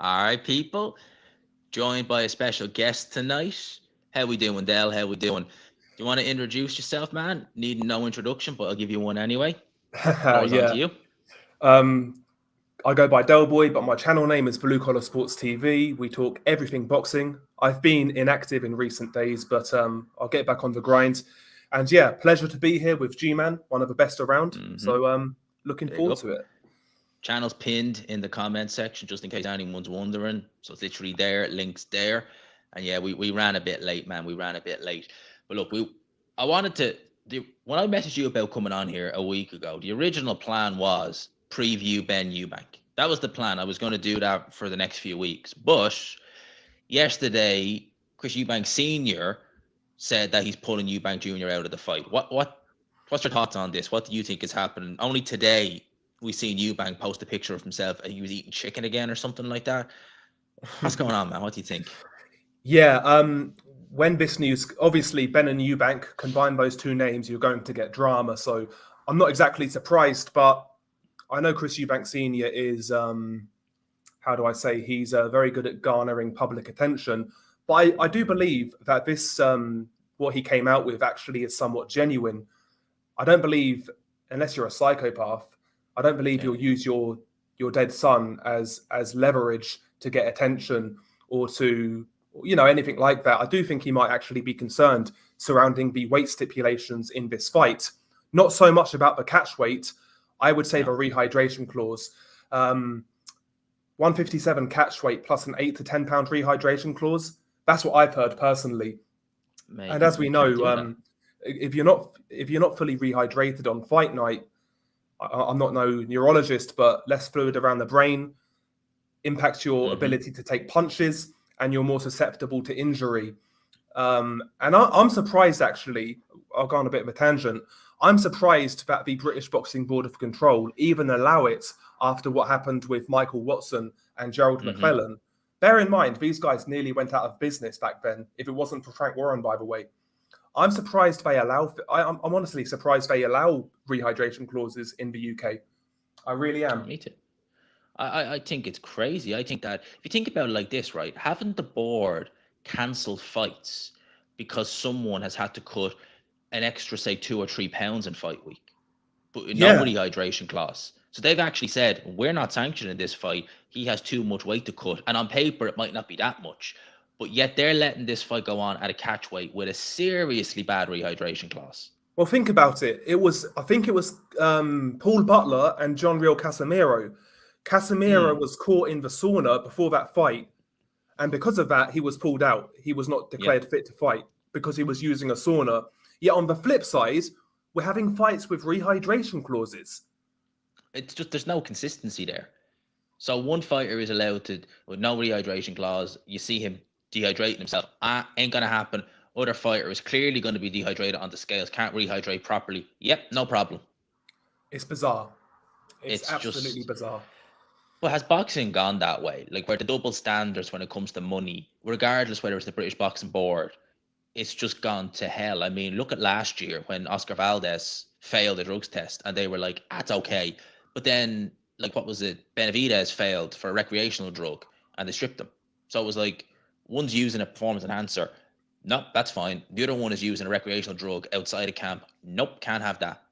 All right, people. Joined by a special guest tonight. How we doing, Dell? How we doing? Do you want to introduce yourself, man? Need no introduction, but I'll give you one anyway. Floor's on to Yeah. you. Um, I go by Delboy, but my channel name is Blue Collar Sports TV. We talk everything boxing. I've been inactive in recent days, but I'll get back on the grind. And yeah, pleasure to be here with Gman, one of the best around. So looking Big forward up. to it. Channel's pinned in the comment section, just in case anyone's wondering. So it's literally there, links there. And yeah, we ran a bit late, man. We ran a bit late. But look, I wanted to when I messaged you about coming on here a week ago, the original plan was preview Benn Eubank. That was the plan. I was going to do that for the next few weeks. But yesterday, Chris Eubank Sr. said that he's pulling Eubank Jr. out of the fight. What's your thoughts on this? What do you think is happening? Only today we seen Eubank post a picture of himself and he was eating chicken again or something like that. What's going on, man? What do you think? Yeah, when this news, obviously Benn and Eubank, combine those two names, you're going to get drama. So I'm not exactly surprised, but I know Chris Eubank Sr. is, how do I say, he's very good at garnering public attention. But I do believe that this, what he came out with actually is somewhat genuine. I don't believe, unless you're a psychopath, I don't believe you'll use your dead son as leverage to get attention or to, anything like that. I do think he might actually be concerned surrounding the weight stipulations in this fight. Not so much about the catch weight. I would say the rehydration clause. 157 catch weight plus an 8 to 10 pound rehydration clause. That's what I've heard personally. Mate, and as we know, if you're not fully rehydrated on fight night, I'm not no neurologist, but less fluid around the brain impacts your ability to take punches, and you're more susceptible to injury. And I'm surprised, actually. I'll go on a bit of a tangent. I'm surprised that the British Boxing Board of Control even allow it after what happened with Michael Watson and Gerald McClellan. Bear in mind, these guys nearly went out of business back then, if it wasn't for Frank Warren, by the way. I'm surprised they allow, I'm honestly surprised they allow rehydration clauses in the UK. I really am. Me too. I think it's crazy. I think that if you think about it like this, right, haven't the board cancelled fights because someone has had to cut an extra, say, 2 or 3 pounds in fight week, but no rehydration clause. So they've actually said, we're not sanctioning this fight. He has too much weight to cut. And on paper, it might not be that much. But yet they're letting this fight go on at a catch weight with a seriously bad rehydration clause. Well, think about it. I think it was Paul Butler and John Real Casemiro. Casemiro was caught in the sauna before that fight. And because of that, he was pulled out. He was not declared fit to fight because he was using a sauna. Yet on the flip side, we're having fights with rehydration clauses. It's just, there's no consistency there. So one fighter is allowed to, with no rehydration clause, you see him dehydrating himself. Ain't going to happen. Other fighter is clearly going to be dehydrated on the scales, can't rehydrate properly. Yep, no problem. It's bizarre. It's absolutely just bizarre. Well, has boxing gone that way? Like, where the double standards when it comes to money, regardless whether it's the British Boxing Board, it's just gone to hell. I mean, look at last year when Oscar Valdez failed the drugs test and they were like, that's okay. But then, like, what was it? Benavidez failed for a recreational drug and they stripped him. So it was like, one's using a performance enhancer. Nope, that's fine. The other one is using a recreational drug outside of camp. Nope, can't have that.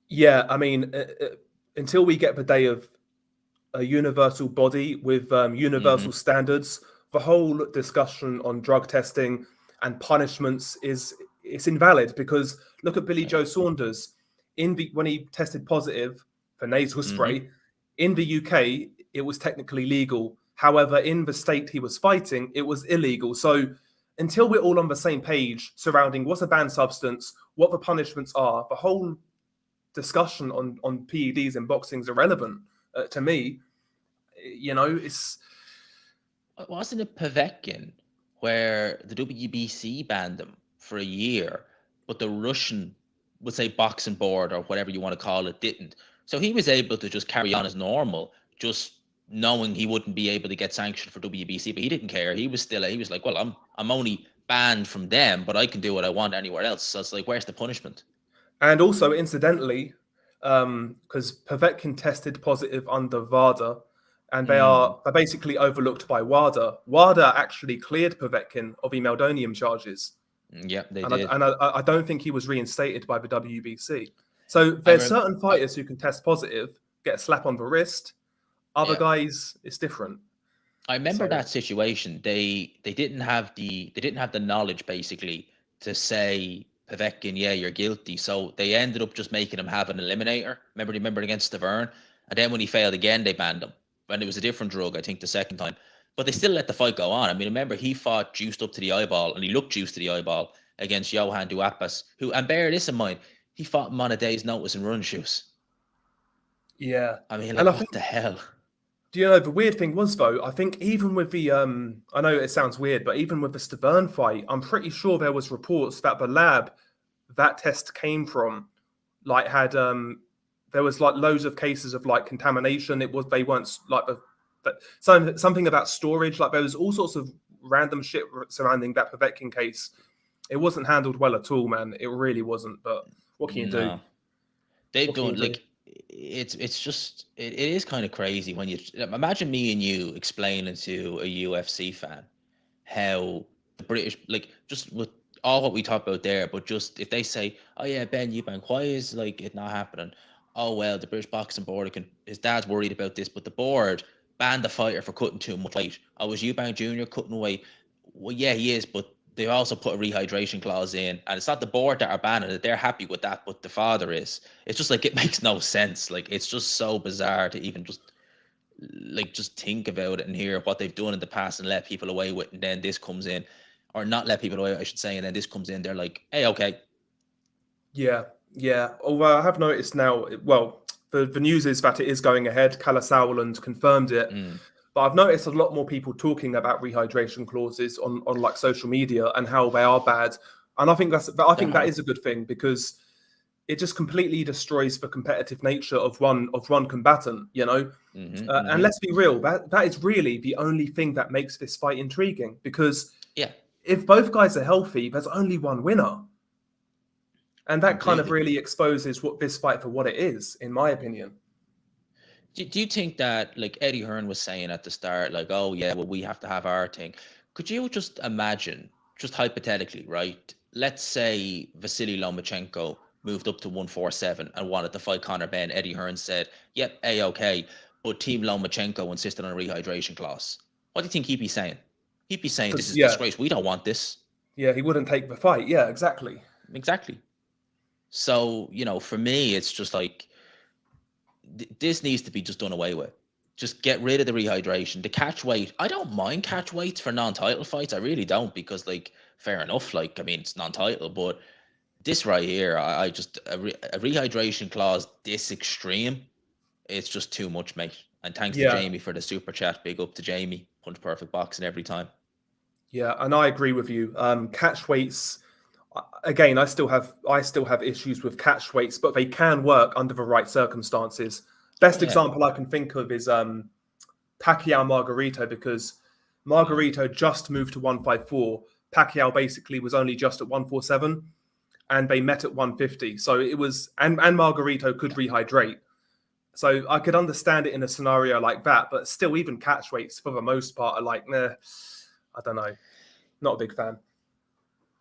Yeah, I mean, until we get the day of a universal body with universal standards, the whole discussion on drug testing and punishments it's invalid, because look at Billy Joe Saunders. When he tested positive for nasal spray, in the UK, it was technically legal. However, in the state he was fighting, it was illegal. So until we're all on the same page surrounding what's a banned substance, what the punishments are, the whole discussion on PEDs in boxing is irrelevant to me. It's... Wasn't it Povetkin where the WBC banned him for a year, but the Russian, would say, boxing board or whatever you want to call it, didn't? So he was able to just carry on as normal, just knowing he wouldn't be able to get sanctioned for WBC, but he didn't care. He was like, well, I'm only banned from them, but I can do what I want anywhere else. So it's like, where's the punishment? And also, incidentally, because Povetkin tested positive under VADA, and they're basically overlooked by WADA. WADA actually cleared Povetkin of meldonium charges. Yeah, they and did. I don't think he was reinstated by the WBC. So there's certain fighters who can test positive, get a slap on the wrist. Other guys, it's different. I remember that situation. They didn't have the knowledge basically to say, Povetkin, yeah, you're guilty. So they ended up just making him have an eliminator. Remember against Stavern, and then when he failed again, they banned him. And it was a different drug, I think, the second time. But they still let the fight go on. I mean, remember, he fought juiced up to the eyeball, and he looked juiced to the eyeball against Johan Dubois, who, and bear this in mind, he fought him on a day's notice in run shoes. Yeah. I mean, like, what the hell? Do you know, the weird thing was, though, I think even with the, I know it sounds weird, but even with the Stavern fight, I'm pretty sure there was reports that the lab that test came from, like, had, there was, like, loads of cases of, like, contamination. They weren't, like, something about storage. Like, there was all sorts of random shit surrounding that Povetkin case. It wasn't handled well at all, man. It really wasn't, but what can you do? They've done, like, it is kind of crazy when you imagine me and you explaining to a UFC fan how the British, like, just with all what we talked about there, but just if they say, oh yeah, Benn, Eubank, why is like it not happening? Oh well, the British Boxing Board, his dad's worried about this, but the board banned the fighter for cutting too much weight. Oh, was Eubank Jr. cutting weight? Well, yeah, he is, but they also put a rehydration clause in, and it's not the board that are banning it. They're happy with that, but the father is. It's just like, it makes no sense. Like, it's just so bizarre to even just think about it and hear what they've done in the past and let people away with, and then this comes in, or not let people away, I should say, and then this comes in. They're like, hey, okay. Yeah. Although I have noticed now, well, the news is that it is going ahead. Kalle Sauerland confirmed it. But I've noticed a lot more people talking about rehydration clauses on like social media and how they are bad. And I think that is a good thing, because it just completely destroys the competitive nature of one combatant, you know. And let's be real, that is really the only thing that makes this fight intriguing, because if both guys are healthy, there's only one winner. And that kind of really exposes what this fight for what it is, in my opinion. Do you think that, like Eddie Hearn was saying at the start, like, oh yeah, well, we have to have our thing. Could you just imagine, just hypothetically, right? Let's say Vasily Lomachenko moved up to 147 and wanted to fight Conor Benn. Eddie Hearn said, yep, okay, but Team Lomachenko insisted on a rehydration clause. What do you think he'd be saying? He'd be saying, this is disgrace. We don't want this. Yeah, he wouldn't take the fight. Yeah, exactly. So, you know, for me, it's just like, this needs to be just done away with. Just get rid of the rehydration. The catch weight, I don't mind catch weights for non-title fights. I really don't, because, like, fair enough. Like, I mean, it's non-title, but this right here, I just, a rehydration clause this extreme, it's just too much, mate. And thanks to Jamie for the super chat. Big up to Jamie. Punch Perfect Boxing every time. Yeah, and I agree with you. Catch weights, again, I still have issues with catch weights, but they can work under the right circumstances. Best example I can think of is Pacquiao Margarito, because Margarito just moved to 154. Pacquiao basically was only just at 147, and they met at 150. So it was, and Margarito could rehydrate. So I could understand it in a scenario like that, but still, even catch weights for the most part are like, nah, I don't know, not a big fan.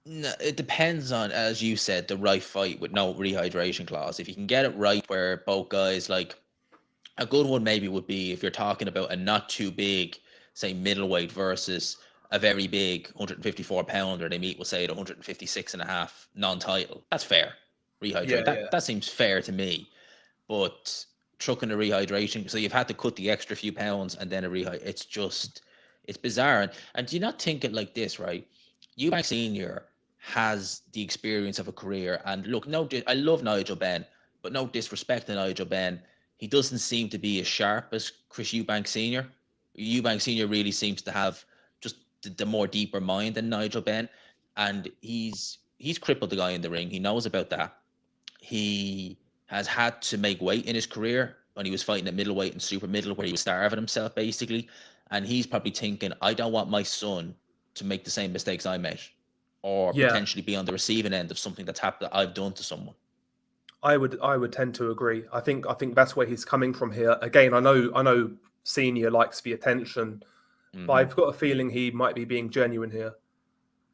No, it depends on, as you said, the right fight with no rehydration clause. If you can get it right where both guys, like, a good one maybe would be if you're talking about a not too big, say, middleweight versus a very big 154 pounder. They meet, we'll say, at 156.5 non-title. That's fair. Rehydrate. That seems fair to me. But trucking the rehydration, so you've had to cut the extra few pounds and then a rehydrate. It's bizarre. And do you not think it like this, right? Eubank Senior has the experience of a career, and look, I love Nigel Benn, but no disrespect to Nigel Benn, he doesn't seem to be as sharp as Chris Eubank Senior. Eubank Senior really seems to have just the more deeper mind than Nigel Benn, and he's crippled the guy in the ring. He knows about that. He has had to make weight in his career when he was fighting at middleweight and super middle, where he was starving himself basically, and he's probably thinking, I don't want my son to make the same mistakes I made, or potentially be on the receiving end of something that's happened that I've done to someone. I would tend to agree. I think that's where he's coming from here. Again, I know Senior likes the attention, but I've got a feeling he might be being genuine here.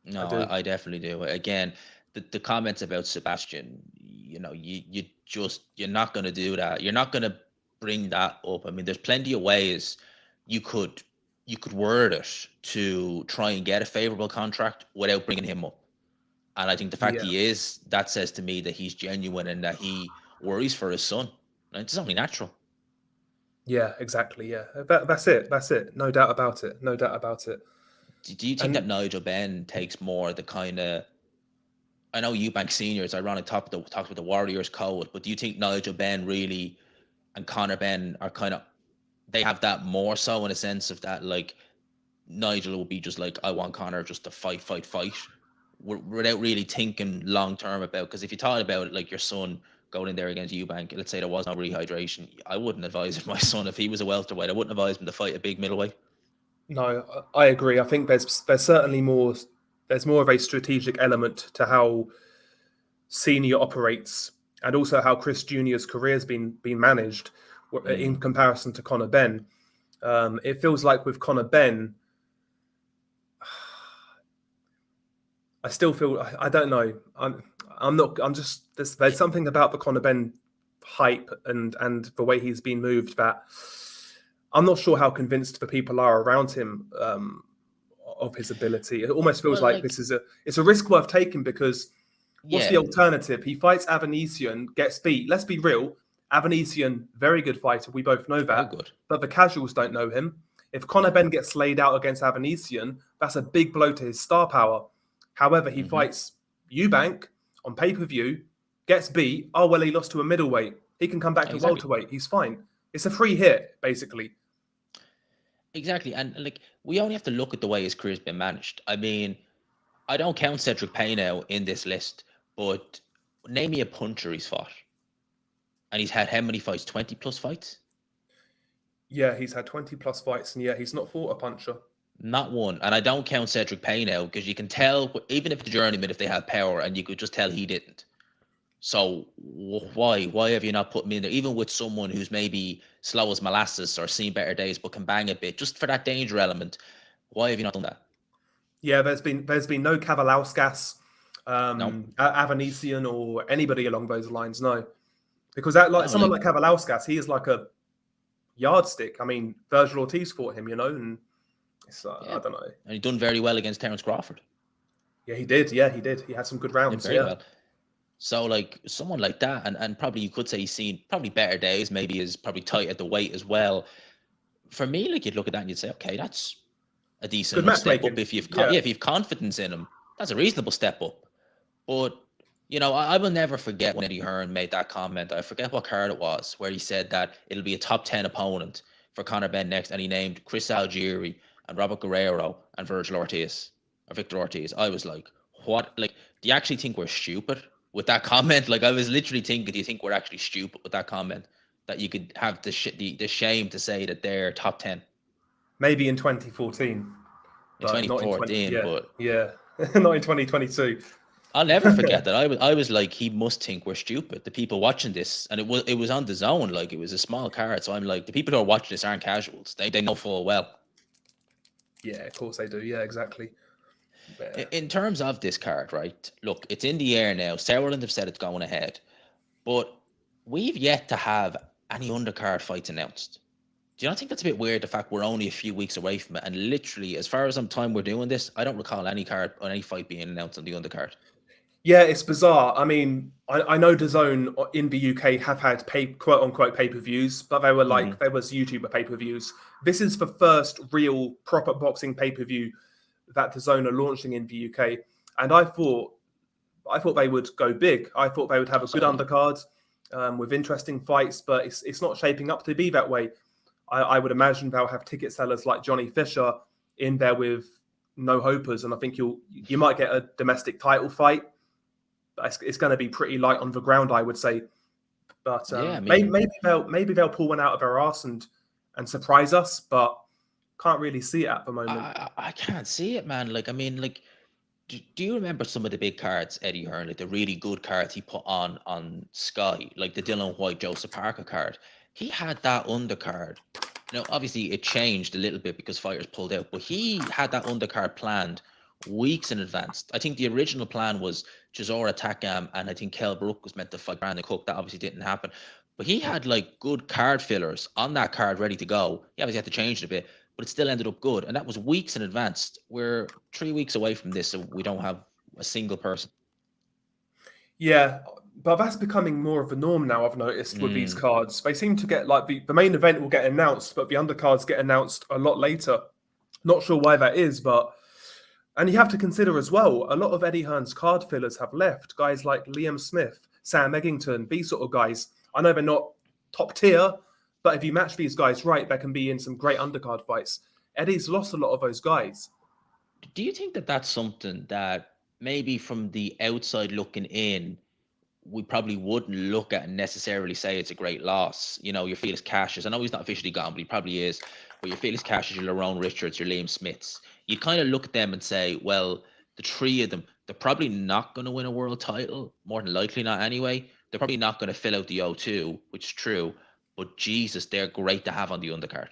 No, I definitely do. Again, the comments about Sebastian, you're not going to do that. You're not going to bring that up. I mean, there's plenty of ways you could word it to try and get a favorable contract without bringing him up. And I think the fact he is, that says to me that he's genuine and that he worries for his son. And it's only natural. Yeah, exactly. Yeah, that's it. That's it. No doubt about it. No doubt about it. Do you think that Nigel Benn takes more the kind of? I know Eubank Senior is ironic talked about the Warriors code, but do you think Nigel Benn really and Conor Benn are kind of, they have that more so in a sense of that, like Nigel will be just like, I want Conor just to fight without really thinking long term about, because if you thought about it, like your son going in there against Eubank, let's say there was no rehydration, I wouldn't advise my son, if he was a welterweight, I wouldn't advise him to fight a big middleweight. No, I agree. I think there's certainly more of a strategic element to how Senior operates, and also how Chris Jr.'s career has been managed in comparison to Conor Benn. It feels like with Conor Benn, I still feel, I don't know. There's something about the Conor Benn hype and the way he's been moved that I'm not sure how convinced the people are around him of his ability. It almost feels like it's a risk worth taking, because what's the alternative? He fights Avanesian, gets beat. Let's be real. Avanesian, very good fighter. We both know that. But the casuals don't know him. If Conor Benn gets laid out against Avanesian, that's a big blow to his star power. However, he fights Eubank on pay-per-view, gets beat. Oh, well, he lost to a middleweight. He can come back to welterweight. He's fine. It's a free hit, basically. Exactly. And like, we only have to look at the way his career's been managed. I mean, I don't count Cedric Payneau in this list, but name me a puncher he's fought. And he's had how many fights? 20 plus fights? Yeah, he's had 20 plus fights, and he's not fought a puncher. Not one. And I don't count Cedric Payneau, because you can tell, even if the journeyman, if they have power, and you could just tell he didn't. So why have you not put him in there? Even with someone who's maybe slow as molasses or seen better days but can bang a bit, just for that danger element, why have you not done that? Yeah, there's been no Kavalauskas, Avanesian, or anybody along those lines. No, because someone like Kavalauskas, he is like a yardstick. I mean, Virgil Ortiz fought him, and it's I don't know. And he done very well against Terence Crawford. Yeah, he did. Yeah, he did. He had some good rounds. Very well. So like someone like that, and probably you could say he's seen probably better days, maybe is probably tight at the weight as well. For me, like, you'd look at that and you'd say, okay, that's a decent step up. If you've confidence in him, that's a reasonable step up. But I will never forget when Eddie Hearn made that comment. I forget what card it was, where he said that it'll be a top 10 opponent for Conor Benn next, and he named Chris Algieri and Robert Guerrero and Victor Ortiz. I was like, what? Like, do you actually think we're stupid with that comment? Like, I was literally thinking, do you think we're actually stupid with that comment, that you could have the shame to say that they're top 10? Maybe in 2014. In 2014, but not in 2022. I'll never forget that. I was like, he must think we're stupid, the people watching this, and it was on DAZN, like, it was a small card. So I'm like, the people who are watching this aren't casuals. They know full well. Yeah, of course they do. Yeah, exactly. Yeah. In terms of this card, right? Look, it's in the air now. Sauerland have said it's going ahead, but we've yet to have any undercard fights announced. Do you not think that's a bit weird, the fact we're only a few weeks away from it? And literally, as far as time we're doing this, I don't recall any card or any fight being announced on the undercard. Yeah, it's bizarre. I mean, I know DAZN in the UK have had quote unquote pay-per-views, but they were like, there was YouTuber pay-per-views. This is the first real proper boxing pay-per-view that DAZN are launching in the UK. And I thought they would go big. I thought they would have a good undercard with interesting fights, but it's not shaping up to be that way. I would imagine they'll have ticket sellers like Johnny Fisher in there with no hopers, and I think you might get a domestic title fight. It's going to be pretty light on the ground, I would say. But maybe they'll pull one out of their arse and surprise us, but can't really see it at the moment. I can't see it, man. Like, I mean, like, do you remember some of the big cards Eddie Hearn, like the really good cards he put on Sky, like the Dylan White, Joseph Parker card? He had that undercard You know, obviously it changed a little bit because fighters pulled out, but he had that undercard planned weeks in advance. I think the original plan was Chisora Takam, and I think Kell Brook was meant to fight Brandon Cook. That obviously didn't happen. But he had like good card fillers on that card ready to go. He obviously had to change it a bit, but it still ended up good. And that was weeks in advance. We're 3 weeks away from this, so we don't have a single person. Yeah, but that's becoming more of a norm now, I've noticed, with these cards. They seem to get, like, the main event will get announced, but the undercards get announced a lot later. Not sure why that is, but... And you have to consider as well, a lot of Eddie Hearn's card fillers have left. Guys like Liam Smith, Sam Eggington, these sort of guys. I know they're not top tier, but if you match these guys right, they can be in some great undercard fights. Eddie's lost a lot of those guys. Do you think that that's something that maybe from the outside looking in, we probably wouldn't look at and necessarily say it's a great loss? You know, your Felix Cashes, I know he's not officially gone, but he probably is. But your Felix Cashes, your Lerone Richards, your Liam Smiths, you kind of look at them and say, well, the three of them, they're probably not going to win a world title, more than likely not anyway. They're probably not going to fill out the O2, which is true. But Jesus, they're great to have on the undercard.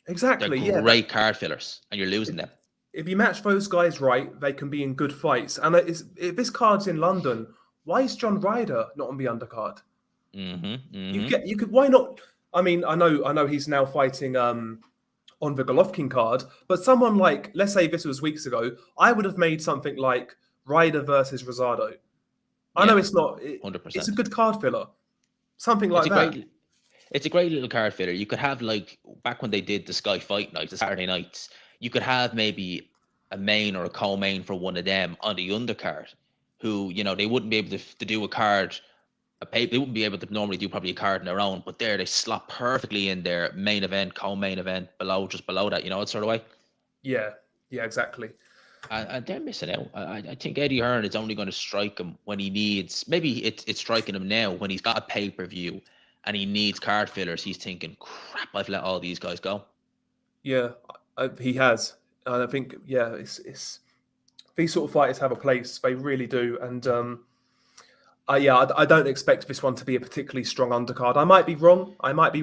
Exactly, they're great card fillers, and you're losing them. If you match those guys right, they can be in good fights. And if this card's in London, why is John Ryder not on the undercard? You could. Why not? I mean, I know he's now fighting on the Golovkin card, but someone like, let's say this was weeks ago, I would have made something like Ryder versus Rosado. I know it's not. 100%. It's a good card filler, something like that. It's a great little card filler. You could have, like, back when they did the Sky Fight nights, the Saturday nights, you could have maybe a main or a co-main for one of them on the undercard, who, you know, they wouldn't be able to do a card, they wouldn't be able to normally do probably a card on their own, but there they slot perfectly in their main event, co-main event, just below that, you know, that sort of way. Yeah, exactly. And they're missing out. I think Eddie Hearn is only going to strike him when he needs, maybe it's striking him now when he's got a pay-per-view and he needs card fillers. He's thinking, crap, I've let all these guys go. Yeah, he has. And I think, it's these sort of fighters have a place. They really do. And I don't expect this one to be a particularly strong undercard. I might be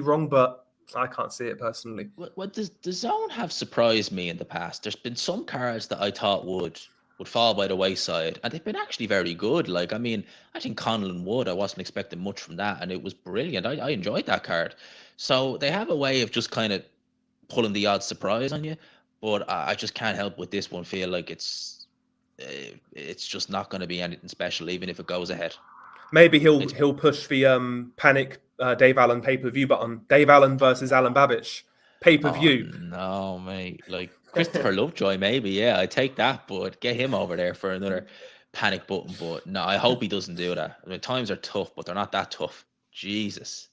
wrong, but I can't see it personally. What does the DAZN have surprised me in the past? There's been some cards that I thought would fall by the wayside, and they've been actually very good. Like, I mean, I think Conlon Wood, I wasn't expecting much from that, and it was brilliant. I enjoyed that card. So they have a way of just kind of pulling the odd surprise on you, but I just can't help with this one feel like it's just not going to be anything special, even if it goes ahead. Maybe he'll push the Panic Dave Allen pay-per-view button. Dave Allen versus Alan Babbage pay-per-view. Oh, no, mate. Like, Christopher Lovejoy, maybe. Yeah, I take that, but get him over there for another panic button. But no, I hope he doesn't do that. I mean, times are tough, but they're not that tough. Jesus.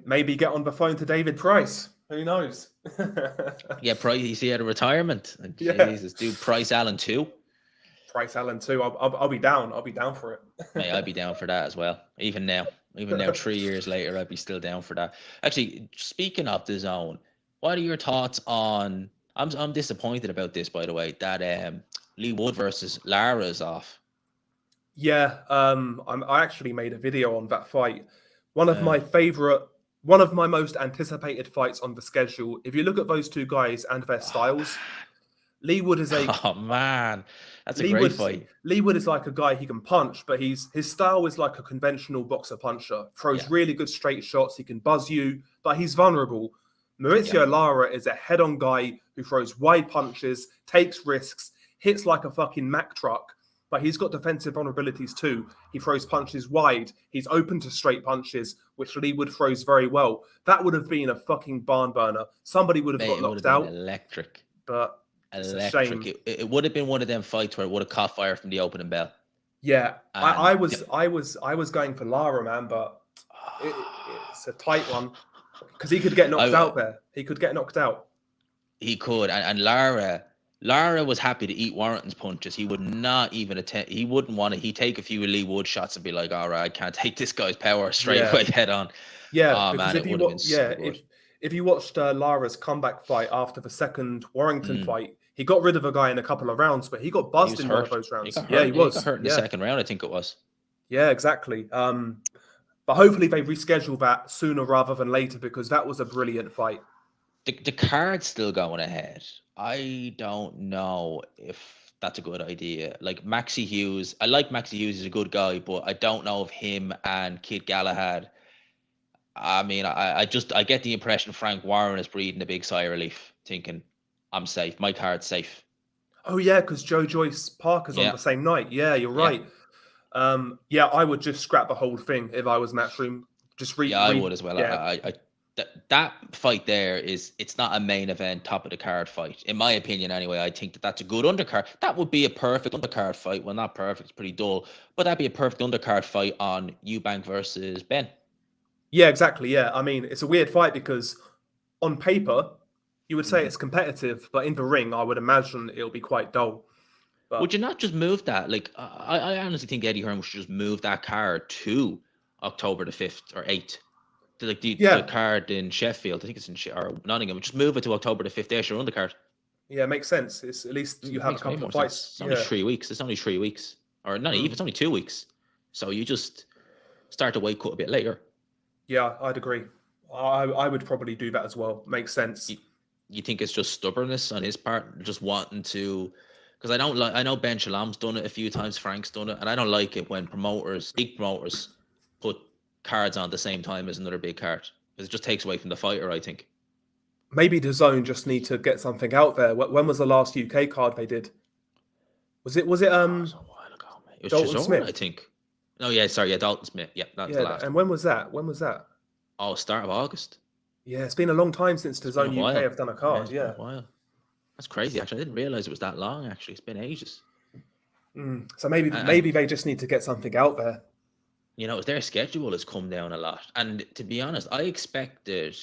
Maybe get on the phone to David Price. Who knows? Yeah, Price. You see, out of retirement. Jesus, do Price Allen too. Price Allen too. I'll be down. I'll be down for it. Hey, I'd be down for that as well. Even now, 3 years later, I'd be still down for that. Actually, speaking of the DAZN, what are your thoughts on? I'm disappointed about this, by the way, that Lee Wood versus Lara is off. Yeah, I actually made a video on that fight. One of my most anticipated fights on the schedule. If you look at those two guys and their styles, Lee Wood is a... Oh, man. That's a great fight. Lee Wood is like a guy he can punch, but his style is like a conventional boxer puncher. Throws really good straight shots. He can buzz you, but he's vulnerable. Mauricio Lara is a head-on guy who throws wide punches, takes risks, hits like a fucking Mack truck, but he's got defensive vulnerabilities too. He throws punches wide. He's open to straight punches, which Lee Wood throws very well. That would have been a fucking barn burner. Somebody would have got knocked out. Electric. But electric. It would have been one of them fights where it would have caught fire from the opening bell. Yeah, I was going for Lara, man, but it's a tight one because he could get knocked out there. He could get knocked out. He could, and Lara was happy to eat Warrington's punches. He would not even attempt. He wouldn't want to. He'd take a few Lee Wood shots and be like, "All right, I can't take this guy's power straight away head on." Yeah, man, it would have been so good. If you watched Lara's comeback fight after the second Warrington fight, he got rid of a guy in a couple of rounds, but he got buzzed in one of those rounds. He got hurt in the second round, I think it was. Yeah, exactly. But hopefully they reschedule that sooner rather than later because that was a brilliant fight. the card's still going ahead. I don't know if that's a good idea. Like Maxi Hughes, I like Maxi Hughes, he's a good guy, but I don't know if him and Kid Galahad. I mean, I get the impression Frank Warren is breathing a big sigh of relief, thinking, I'm safe. My card's safe. Oh yeah, because Joe Joyce Parker's on Yeah. the same night. Yeah, you're Yeah. right. Yeah, I would just scrap the whole thing if I was Matchroom. Just read. Yeah, I would as well. Yeah, That fight there it's not a main event top of the card fight in my opinion anyway. I think that's a good undercard. That would be a perfect undercard fight. Well, not perfect, it's pretty dull, but that'd be a perfect undercard fight on Eubank versus Benn. yeah, exactly. Yeah, I mean, it's a weird fight because on paper you would say it's competitive, but in the ring, I would imagine it'll be quite dull. But Would you not just move that? Like, I honestly think Eddie Hearn should just move that card to October the 5th or 8th. Like the card in Sheffield, I think it's in or Nottingham. Just move it to October the 5th. There's your undercard. Yeah, it makes sense. It's at least you have a couple of fights. It's only 3 weeks. It's only 3 weeks, or not even. It's only 2 weeks. So you just start the weight cut a bit later. Yeah, I'd agree. I would probably do that as well. Makes sense. You think it's just stubbornness on his part, just wanting to? Because I don't like. I know Ben Shalom's done it a few times. Frank's done it, and I don't like it when big promoters, put cards on at the same time as another big card, because it just takes away from the fighter, I think. Maybe DAZN just need to get something out there. When was the last UK card they did? Was it it was a while ago, mate. It was Dalton Chisora, Smith? I think. No, yeah, sorry, yeah, Dalton Smith. Yeah, that was the last. And when was that? When was that? Oh, start of August. Yeah, it's been a long time since DAZN UK have done a card. Yeah, it's been a while. That's crazy. Actually, I didn't realize it was that long. Actually, it's been ages. So maybe they just need to get something out there. You know, their schedule has come down a lot, and to be honest, I expected.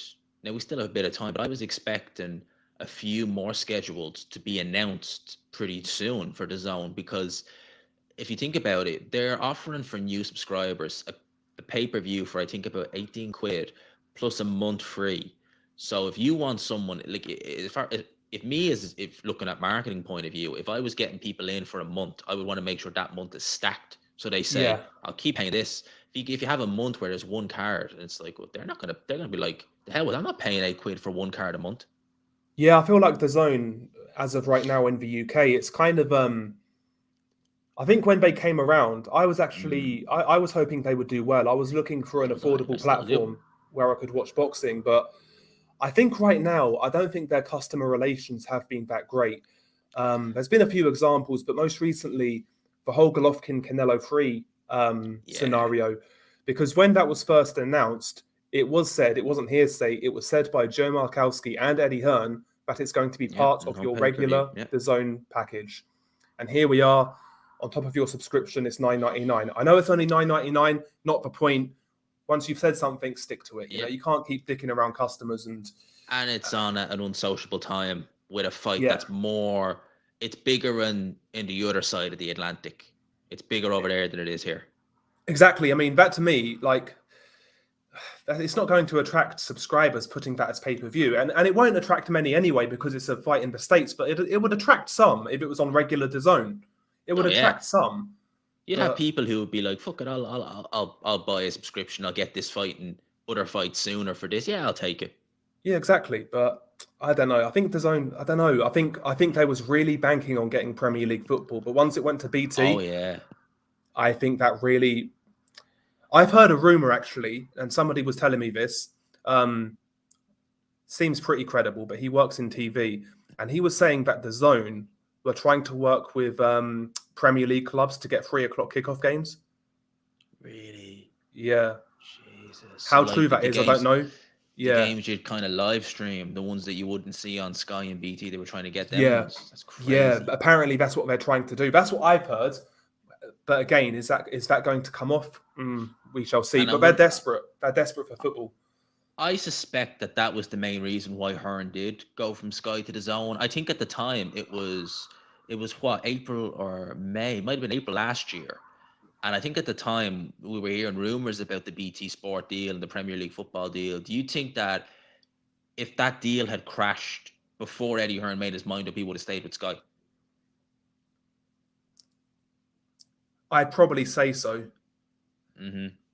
Now we still have a bit of time, but I was expecting a few more scheduled to be announced pretty soon for DAZN, because if you think about it, they're offering for new subscribers a pay-per-view for I think about 18 quid plus a month free. So if you want someone like if looking at marketing point of view, if I was getting people in for a month, I would want to make sure that month is stacked. So they say, I'll keep paying this. If you have a month where there's one card, it's like, well, they're gonna be like, the hell with, I'm not paying 8 quid for one card a month. Yeah, I feel like DAZN, as of right now in the UK, it's kind of I think when they came around, I was actually I was hoping they would do well. I was looking for an affordable platform where I could watch boxing, but I think right now I don't think their customer relations have been that great. There's been a few examples, but most recently the whole Golovkin-Canelo 3 scenario, because when that was first announced, it was said, it wasn't hearsay, it was said by Joe Markowski and Eddie Hearn that it's going to be part of your regular DAZN package. And here we are, on top of your subscription, it's $9.99. I know it's only $9.99, not the point. Once you've said something, stick to it. You know, you can't keep dicking around customers and it's on an unsociable time with a fight that's more. It's bigger in the other side of the Atlantic. It's bigger over there than it is here. Exactly. I mean, that to me, like, it's not going to attract subscribers putting that as pay-per-view, and it won't attract many anyway because it's a fight in the States. But it would attract some if it was on regular DAZN. It would attract some. You'd have people who would be like, "Fuck it, I'll buy a subscription. I'll get this fight and other fights sooner for this. Yeah, I'll take it." Yeah, exactly. But I don't know. I think DAZN. I don't know. I think they was really banking on getting Premier League football, but once it went to BT, I think that really. I've heard a rumor actually, and somebody was telling me this. Seems pretty credible, but he works in TV, and he was saying that DAZN were trying to work with Premier League clubs to get 3:00 kickoff games. Really? Yeah. Jesus. How true that is, I don't know. The games you'd kind of live stream, the ones that you wouldn't see on Sky and BT, they were trying to get them. That's crazy. Yeah, apparently that's what they're trying to do. That's what I've heard. But again, is that going to come off? We shall see. But they're desperate. They're desperate for football. I suspect that was the main reason why Hearn did go from Sky to DAZN. I think at the time it was what, April or May, it might have been April last year. And I think at the time we were hearing rumors about the BT Sport deal and the Premier League football deal. Do you think that if that deal had crashed before Eddie Hearn made his mind up, he would have stayed with Sky? I'd probably say so.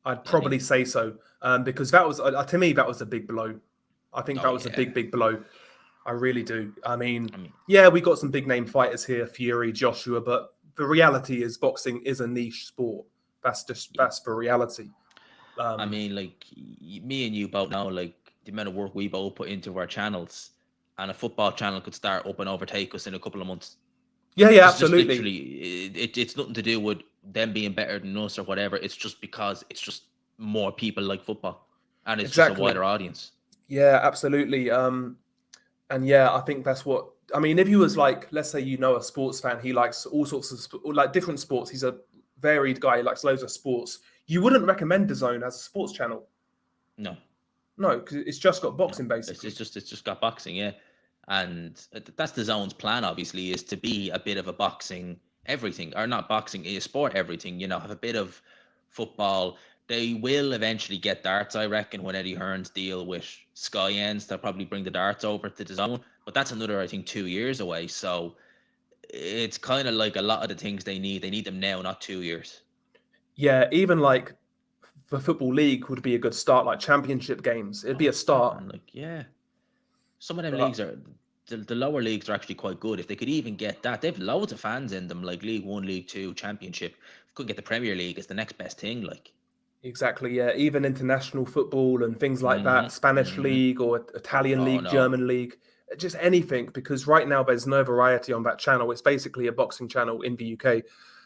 I'd probably say so because that was, to me, that was a big blow. I think that was a big blow. I really do. I mean, we got some big name fighters here, Fury, Joshua, but the reality is boxing is a niche sport. That's the reality. I mean, like, me and you both know, like, the amount of work we both put into our channels, and a football channel could start up and overtake us in a couple of months. Yeah, absolutely. Just literally, it's nothing to do with them being better than us or whatever. It's just because it's just more people like football, and it's just a wider audience. Yeah, absolutely. And yeah, I think that's what I mean. If you was like, let's say a sports fan, he likes all sorts of like different sports. He's a varied guy. He likes loads of sports. You wouldn't recommend DAZN as a sports channel. No, because it's just got boxing basically. It's just got boxing, yeah. And that's DAZN's plan, obviously, is to be a bit of a boxing everything, or not boxing, a sport everything. Have a bit of football. They will eventually get darts, I reckon, when Eddie Hearn's deal with Sky ends. They'll probably bring the darts over to DAZN, but that's another, I think, 2 years away. So it's kind of like a lot of the things they need them now, not 2 years. Yeah, even like the Football League would be a good start, like championship games. It'd be a start. Some of them leagues are, the lower leagues are actually quite good. If they could even get that, they've loads of fans in them, like League One, League Two, Championship. If couldn't get the Premier League, it's the next best thing, like. Exactly, yeah. Even international football and things like that, Spanish league or Italian league, German league, just anything. Because right now there's no variety on that channel. It's basically a boxing channel in the UK,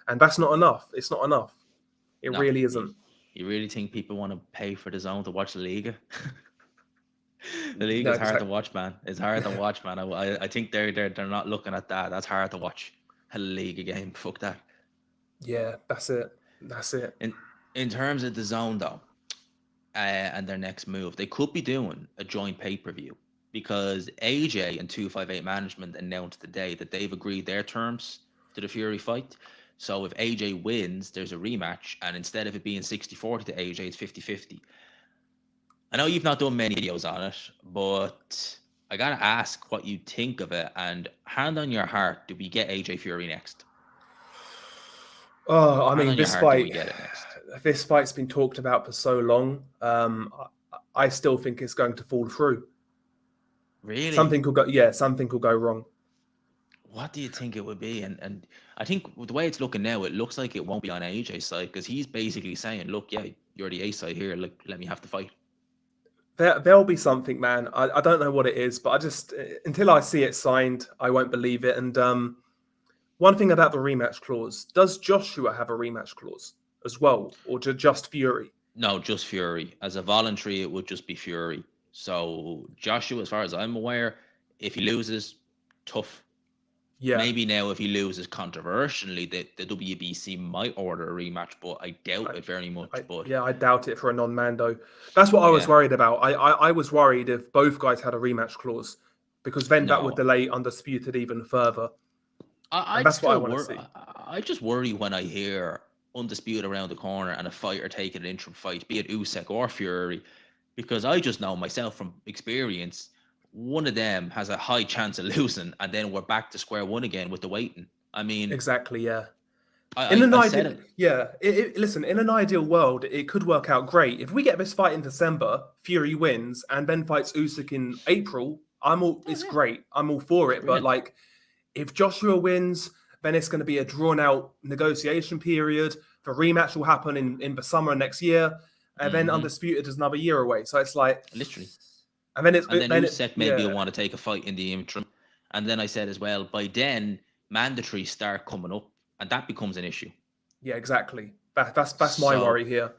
and that's not enough. It's not enough. It really isn't. You really think people want to pay for DAZN to watch the Liga? The league is hard to watch, man. It's hard to watch, man. I think they're not looking at that. That's hard to watch. A Liga game, fuck that. Yeah, that's it. In terms of DAZN though, and their next move, they could be doing a joint pay-per-view, because AJ and 258 Management announced today that they've agreed their terms to the Fury fight. So if AJ wins, there's a rematch, and instead of it being 60-40 to AJ, it's 50-50. I know you've not done many videos on it, but I gotta ask what you think of it, and hand on your heart, do we get AJ Fury next? Oh, I mean, this fight's been talked about for so long. I still think it's going to fall through. Really? Something could go wrong. What do you think it would be? And I think the way it's looking now, it looks like it won't be on AJ's side, because he's basically saying, look, yeah, you're the A side here, look, let me have the fight. There'll be something, man. I don't know what it is, but until I see it signed, I won't believe it. And one thing about the rematch clause, does Joshua have a rematch clause as well, or just Fury? No, just Fury. As a voluntary, it would just be Fury. So Joshua, as far as I'm aware, if he loses, tough. Yeah. Maybe now if he loses controversially, the WBC might order a rematch, but I doubt it very much. I doubt it for a non-Mando. That's what I was worried about. I was worried if both guys had a rematch clause, because then that would delay Undisputed even further. That's what I want to see. I just worry when I hear Undisputed around the corner and a fighter taking an interim fight, be it Usyk or Fury, because I just know myself from experience, one of them has a high chance of losing, and then we're back to square one again with the waiting. I mean, exactly, yeah. In an ideal world, it could work out great. If we get this fight in December, Fury wins, and then fights Usyk in April, it's great. I'm all for it. Brilliant. But like, if Joshua wins, then it's going to be a drawn-out negotiation period. The rematch will happen in the summer next year, and then Undisputed is another year away. So it's like literally. And then Usyk maybe will want to take a fight in the interim. And then I said as well, by then, mandatories start coming up, and that becomes an issue. Yeah, exactly. That's my worry here.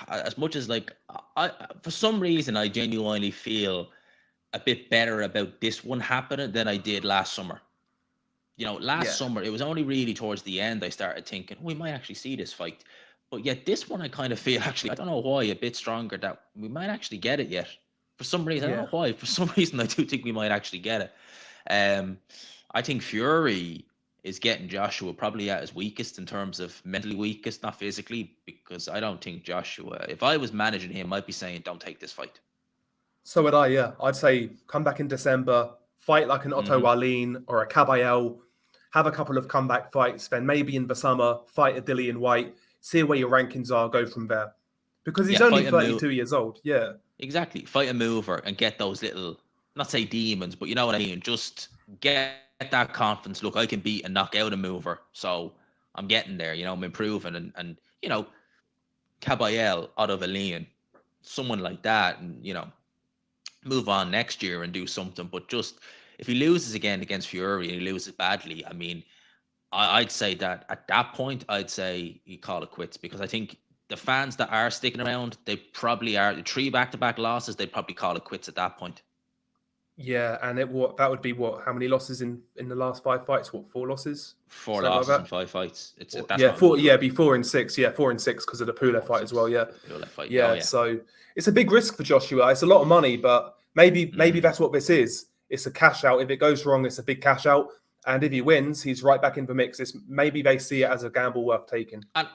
As much as like, for some reason, I genuinely feel a bit better about this one happening than I did last summer. Last summer, it was only really towards the end I started thinking, we might actually see this fight. But yet this one, I kind of feel actually, I don't know why, a bit stronger that we might actually get it yet. For some reason, I don't know why. For some reason, I do think we might actually get it. I think Fury is getting Joshua probably at his weakest in terms of mentally weakest, not physically, because I don't think Joshua, if I was managing him, I'd be saying, don't take this fight. So would I, yeah. I'd say come back in December, fight like an Otto Wallin or a Caballel, have a couple of comeback fights, then maybe in the summer, fight a Dillian Whyte, see where your rankings are, go from there. Because he's only 32 years old, yeah. Exactly. Fight a mover and get those little, not say demons, but you know what I mean. Just get that confidence. Look, I can beat and knock out a mover, so I'm getting there. I'm improving, and Caballel out of a lean, someone like that, and move on next year and do something. But just if he loses again against Fury and he loses badly, I mean, I'd say that at that point, I'd say you call it quits, because I think the fans that are sticking around, they probably are. The 3 back-to-back losses, they'd probably call it quits at that point. Yeah, and that would be what? How many losses in the last 5 fights? What, 4 losses? 4 losses in 5 fights. That's yeah, not 4. good, Yeah, right? be 4 and 6. Yeah, 4 and 6 because of the Pula fight as well. Yeah, Pula fight. Yeah, Oh, yeah. So it's a big risk for Joshua. It's a lot of money, but maybe that's what this is. It's a cash out. If it goes wrong, it's a big cash out. And if he wins, he's right back in the mix. Maybe they see it as a gamble worth taking. And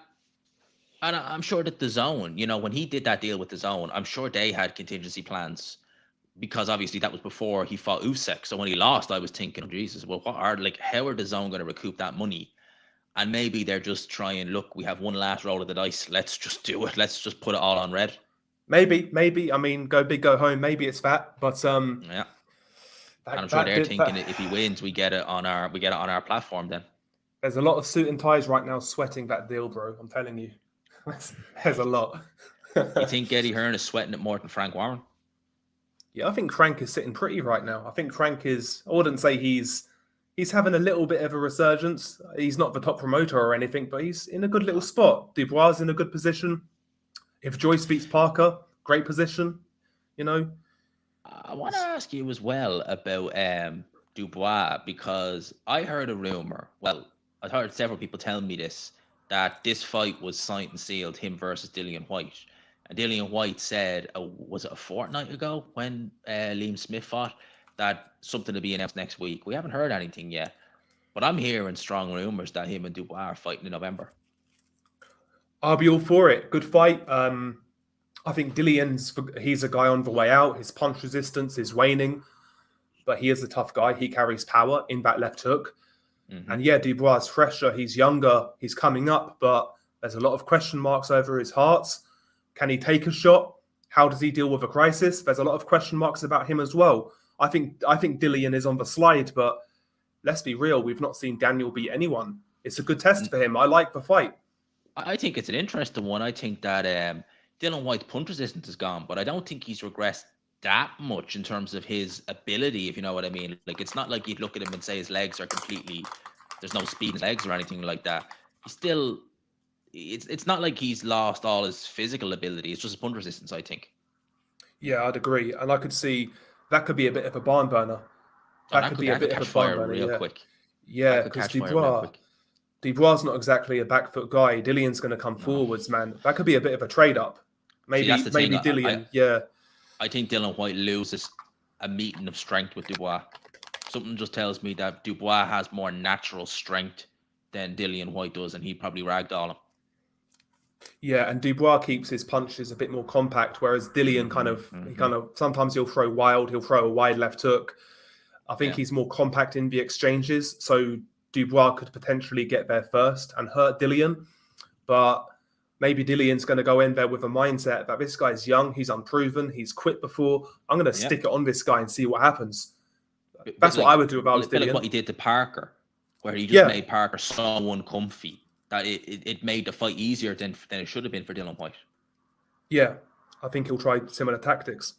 I'm sure that DAZN, when he did that deal with DAZN, I'm sure they had contingency plans, because obviously that was before he fought Usyk. So when he lost, I was thinking, Jesus, well, how are DAZN going to recoup that money? And maybe they're just trying, look, we have one last roll of the dice. Let's just do it. Let's just put it all on red. Maybe. I mean, go big, go home. Maybe it's that. But yeah. And I'm sure they're thinking if he wins, we get it on our platform then. There's a lot of suit and ties right now sweating that deal, bro. I'm telling you. There's a lot. You think Eddie Hearn is sweating it more than Frank Warren? Yeah, I think Frank is sitting pretty right now. I think Frank is, I wouldn't say he's having a little bit of a resurgence. He's not the top promoter or anything, but he's in a good little spot. Dubois is in a good position. If Joyce beats Parker, great position, I want to ask you as well about Dubois, because I heard a rumor. Well, I heard several people telling me this, that this fight was signed and sealed, him versus Dillian White. And Dillian White said, was it a fortnight ago when Liam Smith fought, that something to be announced next week. We haven't heard anything yet, but I'm hearing strong rumors that him and Dubois are fighting in November. I'll be all for it. Good fight. I think he's a guy on the way out. His punch resistance is waning, but he is a tough guy. He carries power in that left hook. Mm-hmm. And yeah, Dubois is fresher. He's younger. He's coming up, but there's a lot of question marks over his heart. Can he take a shot? How does he deal with a crisis? There's a lot of question marks about him as well. I think Dillian is on the slide, but let's be real. We've not seen Daniel beat anyone. It's a good test for him. I like the fight. I think it's an interesting one. I think that Dillian White's punch resistance is gone, but I don't think he's regressed that much in terms of his ability, if you know what I mean. Like, it's not like you'd look at him and say his legs are completely, there's no speed in his legs or anything like that. He's still, it's not like he's lost all his physical ability. It's just his punch resistance, I think. Yeah, I'd agree. And I could see that could be a bit of a barn burner. That could be a bit of a barn burner. Real quick. Yeah, because Dubois is not exactly a back foot guy. Dillian's going to come forwards, man. That could be a bit of a trade up. Maybe Dillian. I think Dillian White loses a meeting of strength with Dubois. Something just tells me that Dubois has more natural strength than Dillian White does, and he probably ragdoll him. Yeah, and Dubois keeps his punches a bit more compact, whereas Dillian sometimes he'll throw a wide left hook. I think he's more compact in the exchanges, so Dubois could potentially get there first and hurt Dillian. But maybe Dillian's going to go in there with a mindset that this guy's young, he's unproven, he's quit before. I'm going to stick it on this guy and see what happens. That's what I would do if I was Dillian. Like what he did to Parker, where he just made Parker so uncomfy that it made the fight easier than it should have been for Dillian White. Yeah, I think he'll try similar tactics.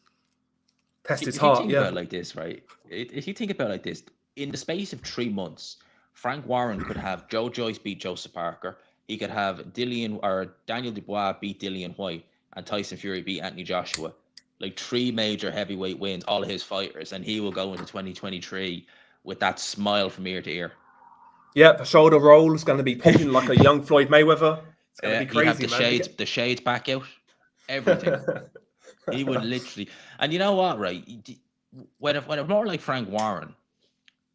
Test his heart. If you think about it like this, right? If you think about it like this, in the space of 3 months, Frank Warren could have Joe Joyce beat Joseph Parker. He could have Daniel Dubois beat Dillian White, and Tyson Fury beat Anthony Joshua. Like 3 major heavyweight wins, all of his fighters, and he will go into 2023 with that smile from ear to ear. Yeah, the shoulder roll is going to be popping like a young Floyd Mayweather. It's going to be crazy, you have the shades back out, everything. He would literally, and you know what, right? When a more like Frank Warren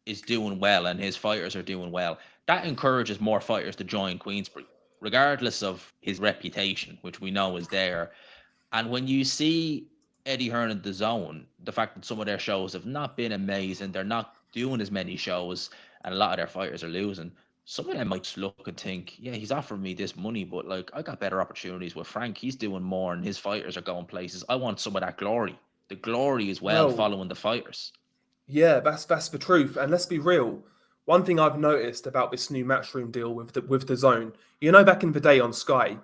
is doing well and his fighters are doing well, that encourages more fighters to join Queensberry, regardless of his reputation, which we know is there. And when you see Eddie Hearn and DAZN, the fact that some of their shows have not been amazing, they're not doing as many shows, and a lot of their fighters are losing. some of them might just look and think, yeah, he's offering me this money, but like I got better opportunities with Frank. He's doing more and his fighters are going places. I want some of that glory. The glory as well Well, following the fighters. yeah, that's the truth. And let's be real. One thing I've noticed about this new Matchroom deal with the Zone, back in the day on Sky,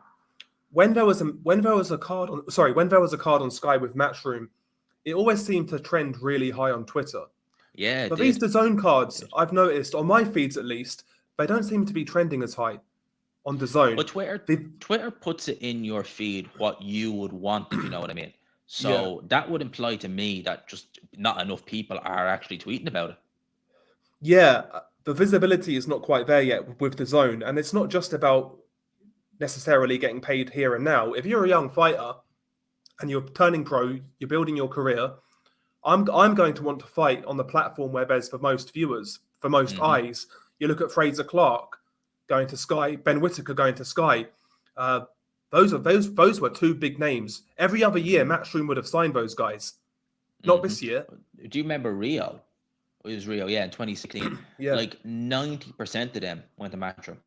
when there was a card on Sky with Matchroom, it always seemed to trend really high on Twitter. Yeah, it But these did. DAZN cards, I've noticed on my feeds at least, they don't seem to be trending as high on DAZN. But Twitter puts it in your feed what you would want, if you know what I mean. Yeah, So that would imply to me that just not enough people are actually tweeting about it. yeah. The visibility is not quite there yet with DAZN, and it's not just about necessarily getting paid here and now. If you're a young fighter and you're turning pro, you're building your career, I'm going to want to fight on the platform where there's the most viewers, for most eyes. You look at Fraser Clark going to Sky, Ben Whittaker going to Sky. Those were two big names. Every other year, Matchroom would have signed those guys. Not this year. Do you remember Rio? It was Rio, yeah, in 2016. Yeah. Like 90% of them went to Matchroom.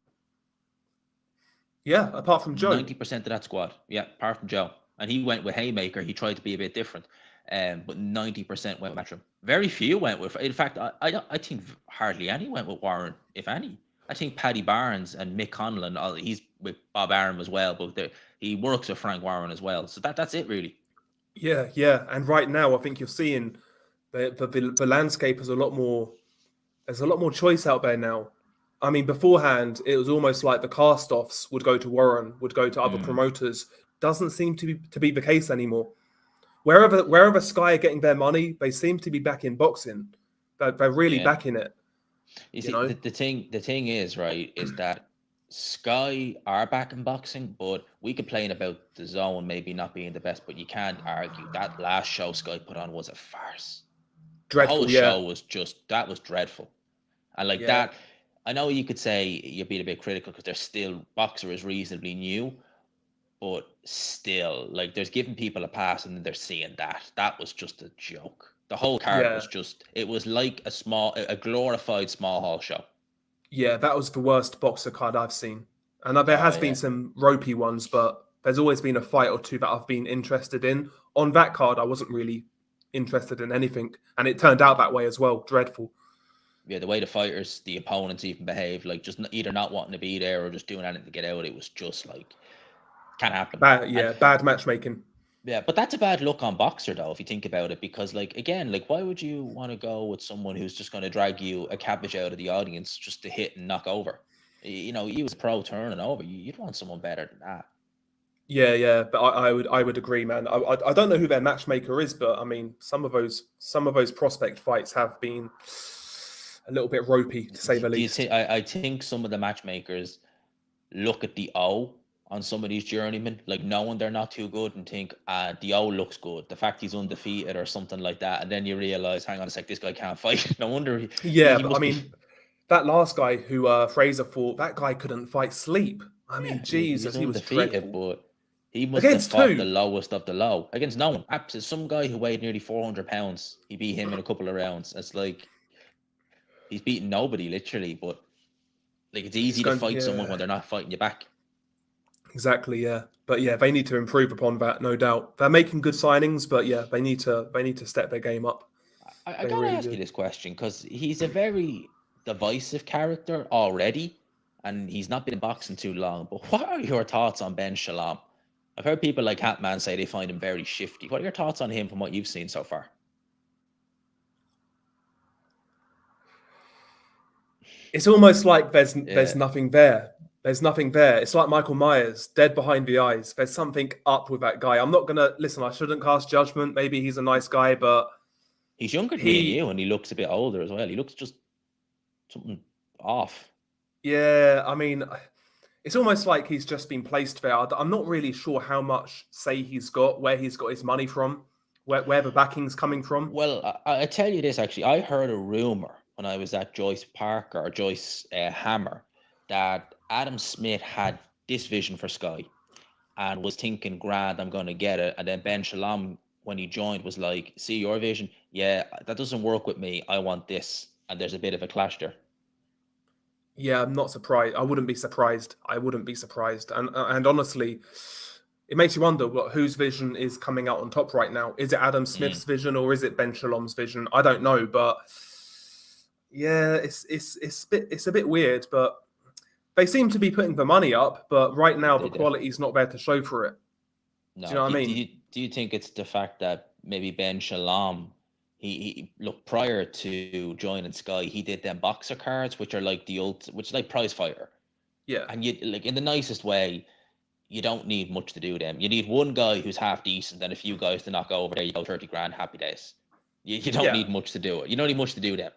Yeah, apart from Joe. 90% of that squad. Yeah, apart from Joe. And he went with Haymaker. He tried to be a bit different. But 90% went with Matchroom. Very few went with. In fact, I think hardly any went with Warren, if any. I think Paddy Barnes and Mick Conlon, he's with Bob Arum as well, but he works with Frank Warren as well. So that's it, really. Yeah. And right now, I think you're seeing the landscape is a lot more. There's a lot more choice out there now. I mean, beforehand, it was almost like the cast-offs would go to Warren, would go to other promoters. Doesn't seem to be the case anymore. Wherever Sky are getting their money, they seem to be back in boxing. They're really backing it. You see, the thing is, right, is that Sky are back in boxing, but we complain about the Zone maybe not being the best, but you can't argue that last show Sky put on was a farce. Dreadful, the whole show was was dreadful. And like that, I know you could say you're being a bit critical because there's still Boxer is reasonably new, but still, like there's giving people a pass and then they're seeing that. That was just a joke. The whole card was it was like a glorified small hall show. Yeah, that was the worst Boxer card I've seen. And there has been some ropey ones, but there's always been a fight or two that I've been interested in. On that card, I wasn't really interested in anything. And it turned out that way as well. Dreadful. Yeah, the way the fighters, the opponents even behaved, like just either not wanting to be there or just doing anything to get out. It was just like, can't happen. Bad matchmaking. Yeah, but that's a bad look on Boxer, though, if you think about it, because, like, again, like, why would you want to go with someone who's just going to drag you a cabbage out of the audience just to hit and knock over? You know, you was pro turning over. You'd want someone better than that. Yeah, but I would agree, man. I don't know who their matchmaker is, but I mean, some of those prospect fights have been a little bit ropey, to say the least. I think some of the matchmakers look at the O on some of these journeymen, like knowing they're not too good, and think, the O looks good. The fact he's undefeated or something like that, and then you realize, hang on a sec, this guy can't fight. No wonder. That last guy who Fraser fought, that guy couldn't fight sleep. I mean, Jesus, he was dreadful. But he must have fought the lowest of the low against no one. Absolutely, some guy who weighed nearly 400 pounds. He beat him in a couple of rounds. It's like he's beaten nobody, literally. But like, it's easy to fight someone when they're not fighting you back. Exactly, yeah. But yeah, they need to improve upon that, no doubt. They're making good signings, but yeah, they need to step their game up. I gotta ask you this question, because he's a very divisive character already, and he's not been in boxing too long. But what are your thoughts on Ben Shalom? I've heard people like Hatman say they find him very shifty. What are your thoughts on him from what you've seen so far? It's almost like there's nothing there. There's nothing there. It's like Michael Myers, dead behind the eyes. There's something up with that guy. I'm not gonna listen. I shouldn't cast judgment. Maybe he's a nice guy, but he's younger than you, and he looks a bit older as well. He looks just something off. Yeah, I mean, it's almost like he's just been placed there. I'm not really sure how much say he's got, where he's got his money from, where the backing's coming from. Well, I tell you this, actually. I heard a rumor when I was at Joyce Hammer that Adam Smith had this vision for Sky and was thinking, grand, I'm going to get it. And then Ben Shalom, when he joined, was like, see your vision? Yeah, that doesn't work with me. I want this. And there's a bit of a clash there. Yeah, I'm not surprised. I wouldn't be surprised. And honestly, it makes you wonder whose vision is coming out on top right now. Is it Adam Smith's vision or is it Ben Shalom's vision? I don't know, but yeah, it's a bit weird. But they seem to be putting the money up, but right now the quality's not there to show for it. No, do you know what I mean? Do you think it's the fact that maybe Ben Shalom, he look, prior to joining Sky, he did them boxer cards, which are like which is like prize fighter. Yeah. And you, like, in the nicest way, you don't need much to do them. You need one guy who's half decent and a few guys to knock over. There you go, 30 grand, happy days. You don't need much to do it. You don't need much to do them.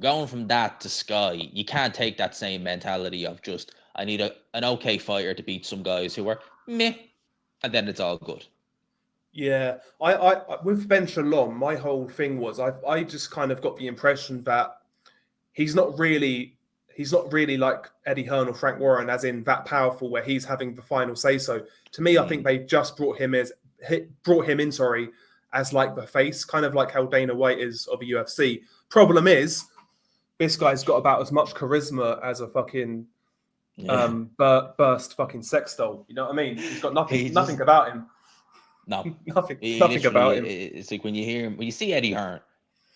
Going from that to Sky, you can't take that same mentality of just, I need an okay fighter to beat some guys who are meh, and then it's all good. Yeah, I with Ben Shalom, my whole thing was I just kind of got the impression that he's not really like Eddie Hearn or Frank Warren, as in that powerful where he's having the final say so. To me, I think they just brought him in, as like the face, kind of like how Dana White is of the UFC. Problem is, this guy's got about as much charisma as a fucking burst fucking sex doll. You know what I mean? He's got nothing about him. No, nothing about him. It's like when you hear him, when you see Eddie Hearn,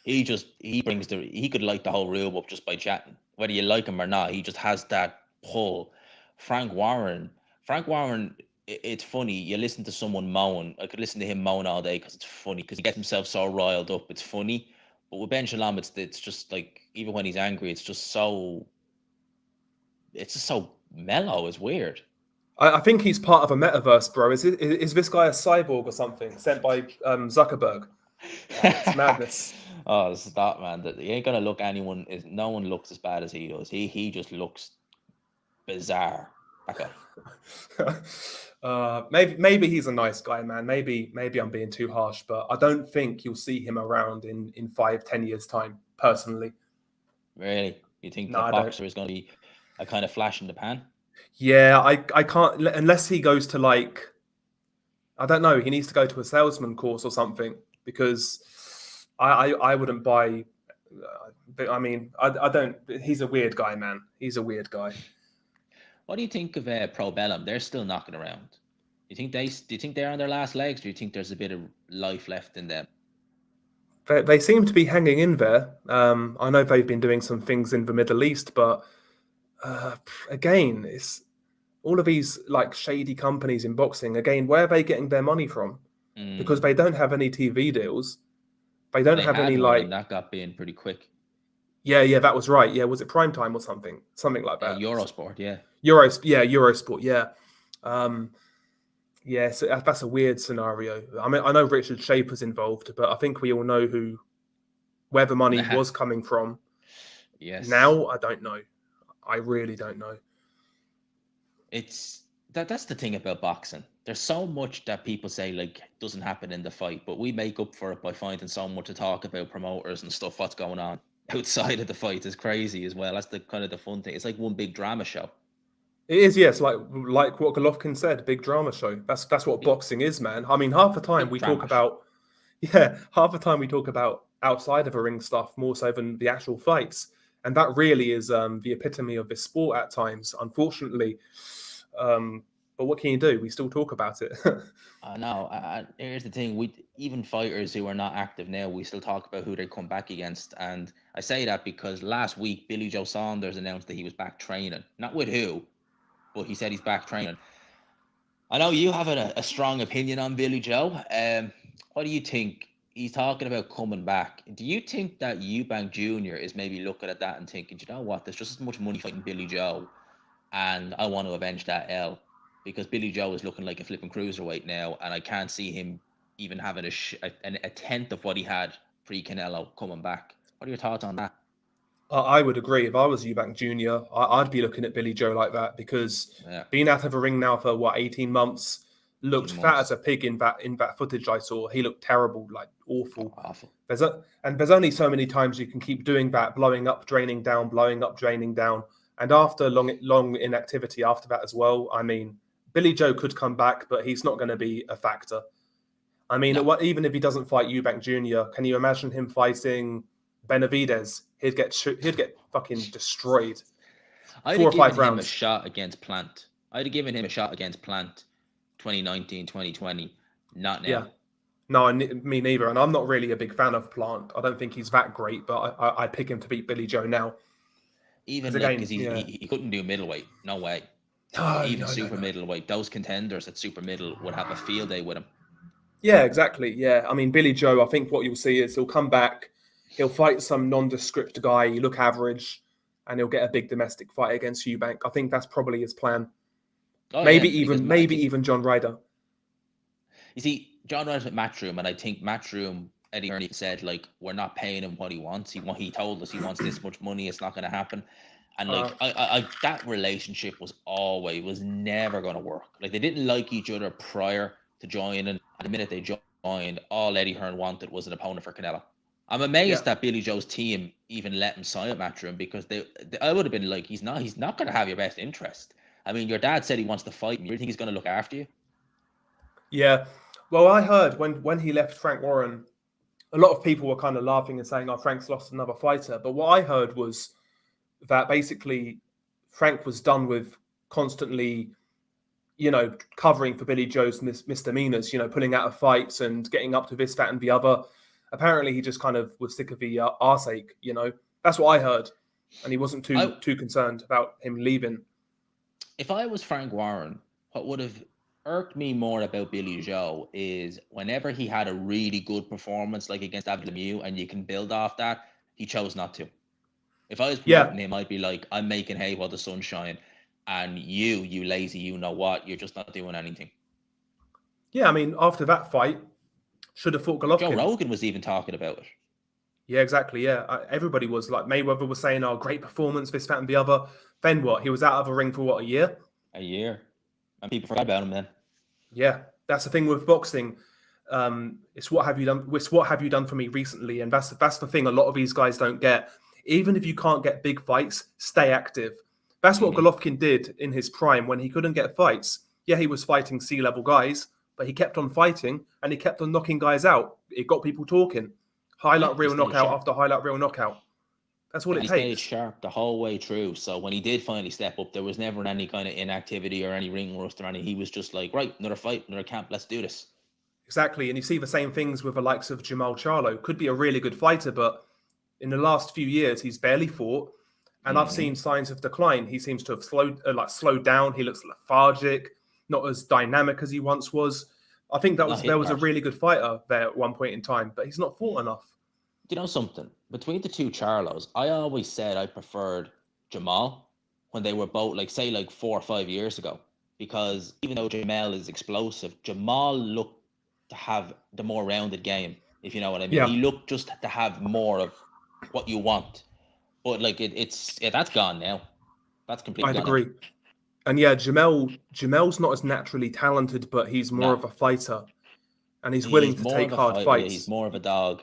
he could light the whole room up just by chatting. Whether you like him or not, he just has that pull. Frank Warren, it's funny. You listen to someone moan. I could listen to him moan all day because it's funny, because he gets himself so riled up. It's funny. But with Ben Shalom, it's just like, even when he's angry, it's just so mellow. It's weird. I think he's part of a metaverse, bro. Is this guy a cyborg or something sent by Zuckerberg? It's madness. Oh, stop, man! He ain't gonna look no one looks as bad as he does. He just looks bizarre. Maybe he's a nice guy, man. Maybe I'm being too harsh, but I don't think you'll see him around in 5-10 years time. Personally, really, you think the boxer is going to be a kind of flash in the pan? Yeah, I can't, unless he goes to, like, I don't know, he needs to go to a salesman course or something, because I wouldn't buy. I mean, I don't. He's a weird guy, man. He's a weird guy. What do you think of Pro Bellum? They're still knocking around. Do you think they're on their last legs? Do you think there's a bit of life left in them? They seem to be hanging in there. I know they've been doing some things in the Middle East, but again, it's all of these like shady companies in boxing. Again, where are they getting their money from? Because they don't have any TV deals. They don't have any, like, that got banned pretty quick. Yeah, that was right. Yeah, was it Primetime or something like that? Eurosport, yeah. Eurosport, yeah. Yeah, so that's a weird scenario. I mean, I know Richard Shaper's involved, but I think we all know where the money was coming from. Yes. Now, I don't know. I really don't know. That's the thing about boxing. There's so much that people say, like, doesn't happen in the fight, but we make up for it by finding so much to talk about, promoters and stuff, what's going on outside of the fight is crazy as well. That's the kind of the fun thing. It's like one big drama show. It is, yes, like what Golovkin said, big drama show. That's what boxing is, man. I mean, half the time we talk about outside of a ring stuff more so than the actual fights, and that really is the epitome of this sport at times, unfortunately. But what can you do? We still talk about it. I know. Here's the thing: even fighters who are not active now, we still talk about who they come back against. And I say that because last week, Joe Saunders announced that he was back training. Not with who, but he said he's back training. I know you have a strong opinion on Billy Joe. What do you think? He's talking about coming back. Do you think that Eubank Jr. is maybe looking at that and thinking, you know what, there's just as much money fighting Billy Joe, and I want to avenge that L? Because Billy Joe is looking like a flipping cruiserweight now, and I can't see him even having a tenth of what he had pre-Canelo coming back. What are your thoughts on that? I would agree. If I was Eubank Jr., I'd be looking at Billy Joe like that, because being out of a ring now for 18 months, looked fat as a pig in that footage I saw. He looked terrible, like awful. There's only so many times you can keep doing that, blowing up, draining down, blowing up, draining down, and after long inactivity after that as well. I mean, Billy Joe could come back, but he's not going to be a factor. I mean, even if he doesn't fight Eubank Jr., can you imagine him fighting Benavidez? He'd get fucking destroyed. I'd 4 have or 5 given him a rounds. shot against Plant. 2019, 2020. Not now. Yeah. No, me neither. And I'm not really a big fan of Plant. I don't think he's that great, but I pick him to beat Billy Joe now. Even again, because he couldn't do middleweight. No way. Even super middleweight. Those contenders at super middle would have a field day with him. Yeah, exactly. Yeah. I mean, Billy Joe, I think what you'll see is he'll come back, he'll fight some nondescript guy, he look average, and he'll get a big domestic fight against Eubank. I think that's probably his plan. Maybe even John Ryder. You see, John Ryder's with Matchroom, and I think Matchroom, Eddie Hearn said, like, we're not paying him what he wants. He told us he wants this much money. It's not going to happen. And like, that relationship was never going to work. Like, they didn't like each other prior to joining. And the minute they joined, all Eddie Hearn wanted was an opponent for Canelo. I'm amazed that Billy Joe's team even let him sign at Matchroom, because I would have been like, he's not going to have your best interest. I mean, your dad said he wants to fight you. You think he's going to look after you? Yeah. Well, I heard when he left Frank Warren, a lot of people were kind of laughing and saying, "Oh, Frank's lost another fighter." But what I heard was that basically Frank was done with constantly, covering for Billy Joe's misdemeanors, pulling out of fights and getting up to this, that, and the other. Apparently, he just kind of was sick of the arseache. That's what I heard, and he wasn't too concerned about him leaving. If I was Frank Warren, what would have irked me more about Billy Joe is whenever he had a really good performance, like against David Lemieux, and you can build off that, he chose not to. If I was promoting him, I'd be like, I'm making hay while the sun's shining, and you lazy, you know what, you're just not doing anything. Yeah, I mean, after that fight, should have fought Golovkin. Joe Rogan was even talking about it. Yeah, exactly. Yeah, everybody was like, Mayweather was saying, "Oh, great performance, this, that, and the other." Then what? He was out of a ring for what, a year? A year, and people forgot about him then. Yeah, that's the thing with boxing. It's what have you done? It's what have you done for me recently? And that's the thing. A lot of these guys don't get. Even if you can't get big fights, stay active. That's what Golovkin did in his prime when he couldn't get fights. Yeah, he was fighting C-level guys, but he kept on fighting and he kept on knocking guys out. It got people talking. Highlight reel knockout after highlight reel knockout. That's what it takes. He stayed sharp the whole way through. So when he did finally step up, there was never any kind of inactivity or any ring rust or anything. He was just like, right, another fight, another camp, let's do this. Exactly. And you see the same things with the likes of Jamal Charlo. Could be a really good fighter, but in the last few years, he's barely fought. And I've seen signs of decline. He seems to have slowed down. He looks lethargic, not as dynamic as he once was. I think there was a really good fighter there at one point in time, but he's not fought enough. You know something? Between the two Charlos, I always said I preferred Jamal when they were both, like 4 or 5 years ago. Because even though Jamal is explosive, Jamal looked to have the more rounded game, if you know what I mean. Yeah. He looked just to have more of what you want. But like that's gone now. That's completely gone. I'd agree. Now. And yeah, Jamel's not as naturally talented, but he's more of a fighter. And he's willing to take hard fights. Yeah, he's more of a dog.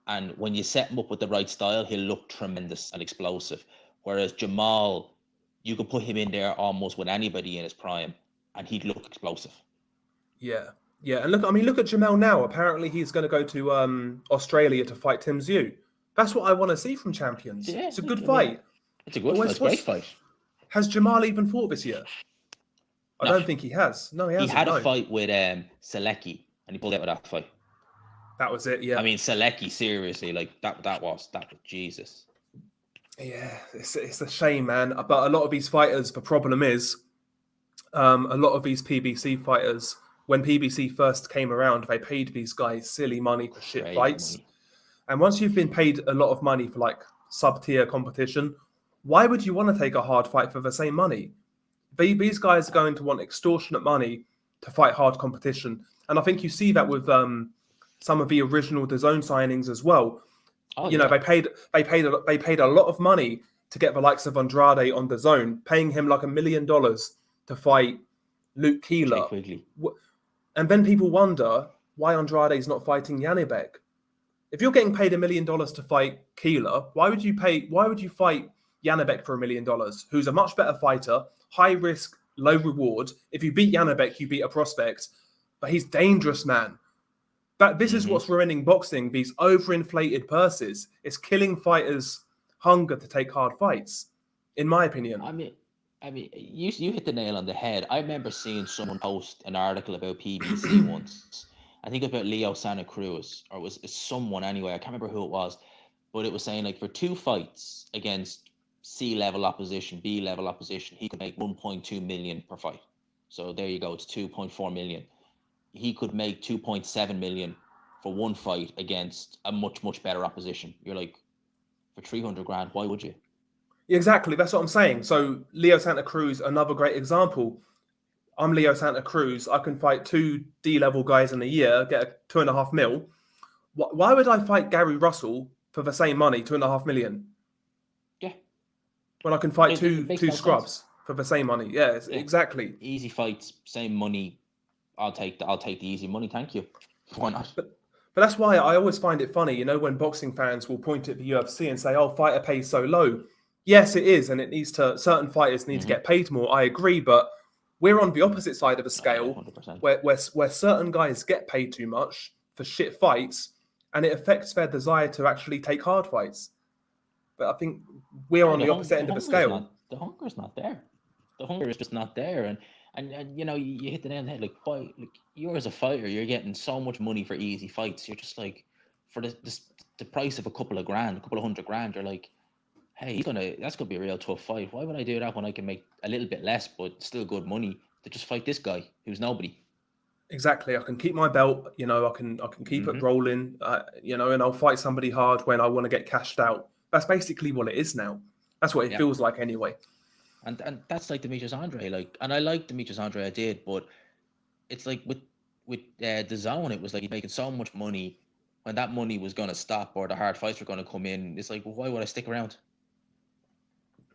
And when you set him up with the right style, he'll look tremendous and explosive. Whereas Jamal, you could put him in there almost with anybody in his prime, and he'd look explosive. Yeah. Yeah. And look at Jamal now. Apparently he's going to go to Australia to fight Tim Tszyu. That's what I want to see from champions. Yeah, it's a good fight. It's a good fight. It's a great fight. Has Jamal even fought this year? I don't think he has. No, he hasn't. He had a fight with Selecki, and he pulled out with that fight. That was it, yeah. I mean, Selecki, seriously, like that was Jesus. Yeah, it's a shame, man. But a lot of these fighters, the problem is, a lot of these PBC fighters, when PBC first came around, they paid these guys silly money for shit fights. Money. And once you've been paid a lot of money for like sub-tier competition, why would you want to take a hard fight for the same money? These guys are going to want extortionate money to fight hard competition. And I think you see that with some of the original DAZN signings as well. They paid a lot of money to get the likes of Andrade on DAZN, paying him like $1 million to fight Luke Keeler. And then people wonder why Andrade's not fighting Janibek. If you're getting paid $1 million to fight Keeler, why would you fight Janibek for $1 million, who's a much better fighter, high risk, low reward? If you beat Janibek, you beat a prospect, but he's dangerous, man. But this is what's ruining boxing, these overinflated purses. It's killing fighters' hunger to take hard fights. in my opinion. I mean, you hit the nail on the head. I remember seeing someone post an article about PBC once. I think about Leo Santa Cruz, or it was someone anyway. I can't remember who it was, but it was saying like for 2 fights against C-level opposition, B-level opposition, he could make 1.2 million per fight. So there you go. It's 2.4 million. He could make 2.7 million for 1 fight against a much, much better opposition. You're like, for 300 grand, why would you? Exactly, that's what I'm saying. So Leo Santa Cruz, another great example. I'm Leo Santa Cruz. I can fight 2 D-level guys in a year, get a 2.5 mil. Why would I fight Gary Russell for the same money, 2.5 million? Yeah. When I can fight two scrubs for the same money. Yeah, exactly. Easy fights, same money. I'll take the easy money. Thank you. Why not? But that's why I always find it funny, when boxing fans will point at the UFC and say, "Oh, fighter pays so low." Yes, it is, and it needs to. Certain fighters need to get paid more. I agree, but we're on the opposite side of the scale, where certain guys get paid too much for shit fights, and it affects their desire to actually take hard fights. But I think we're on the opposite end of the scale. The hunger is not there. The hunger is just not there, and you hit the nail on the head. Like you're as a fighter, you're getting so much money for easy fights. You're just like, for the price of a couple of hundred grand, you're like, hey, that's gonna be a real tough fight. Why would I do that when I can make a little bit less but still good money to just fight this guy who's nobody? Exactly. I can keep my belt. I can keep it rolling. And I'll fight somebody hard when I want to get cashed out. That's basically what it is now. That's what it feels like anyway. And that's like Demetrius Andre. And I like Demetrius Andre, I did, but it's like with DAZN, it was like he's making so much money. When that money was going to stop or the hard fights were going to come in, it's like, well, why would I stick around?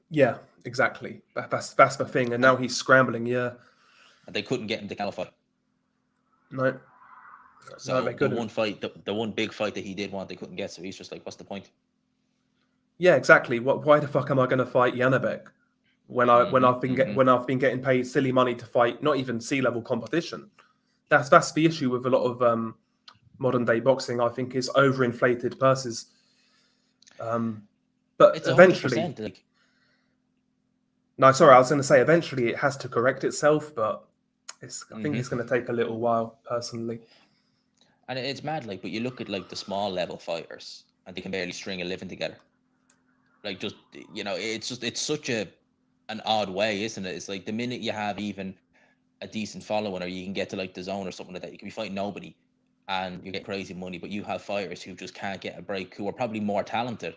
Yeah, exactly. That's the thing. And now he's scrambling. Yeah. And they couldn't get him to qualify. No. So the one big fight that he did want, they couldn't get. So he's just like, what's the point? Yeah, exactly. Why the fuck am I going to fight Janabek when I've been getting paid silly money to fight not even C-level competition? That's the issue with a lot of modern day boxing. I think is overinflated purses. But it's eventually, no, sorry, I was going to say eventually it has to correct itself, but I think it's going to take a little while, personally. And it's mad, but you look at the small level fighters, and they can barely string a living together. It's such an odd way, isn't it? It's like the minute you have even a decent following, or you can get to the DAZN or something like that, you can be fighting nobody, and you get crazy money. But you have fighters who just can't get a break, who are probably more talented,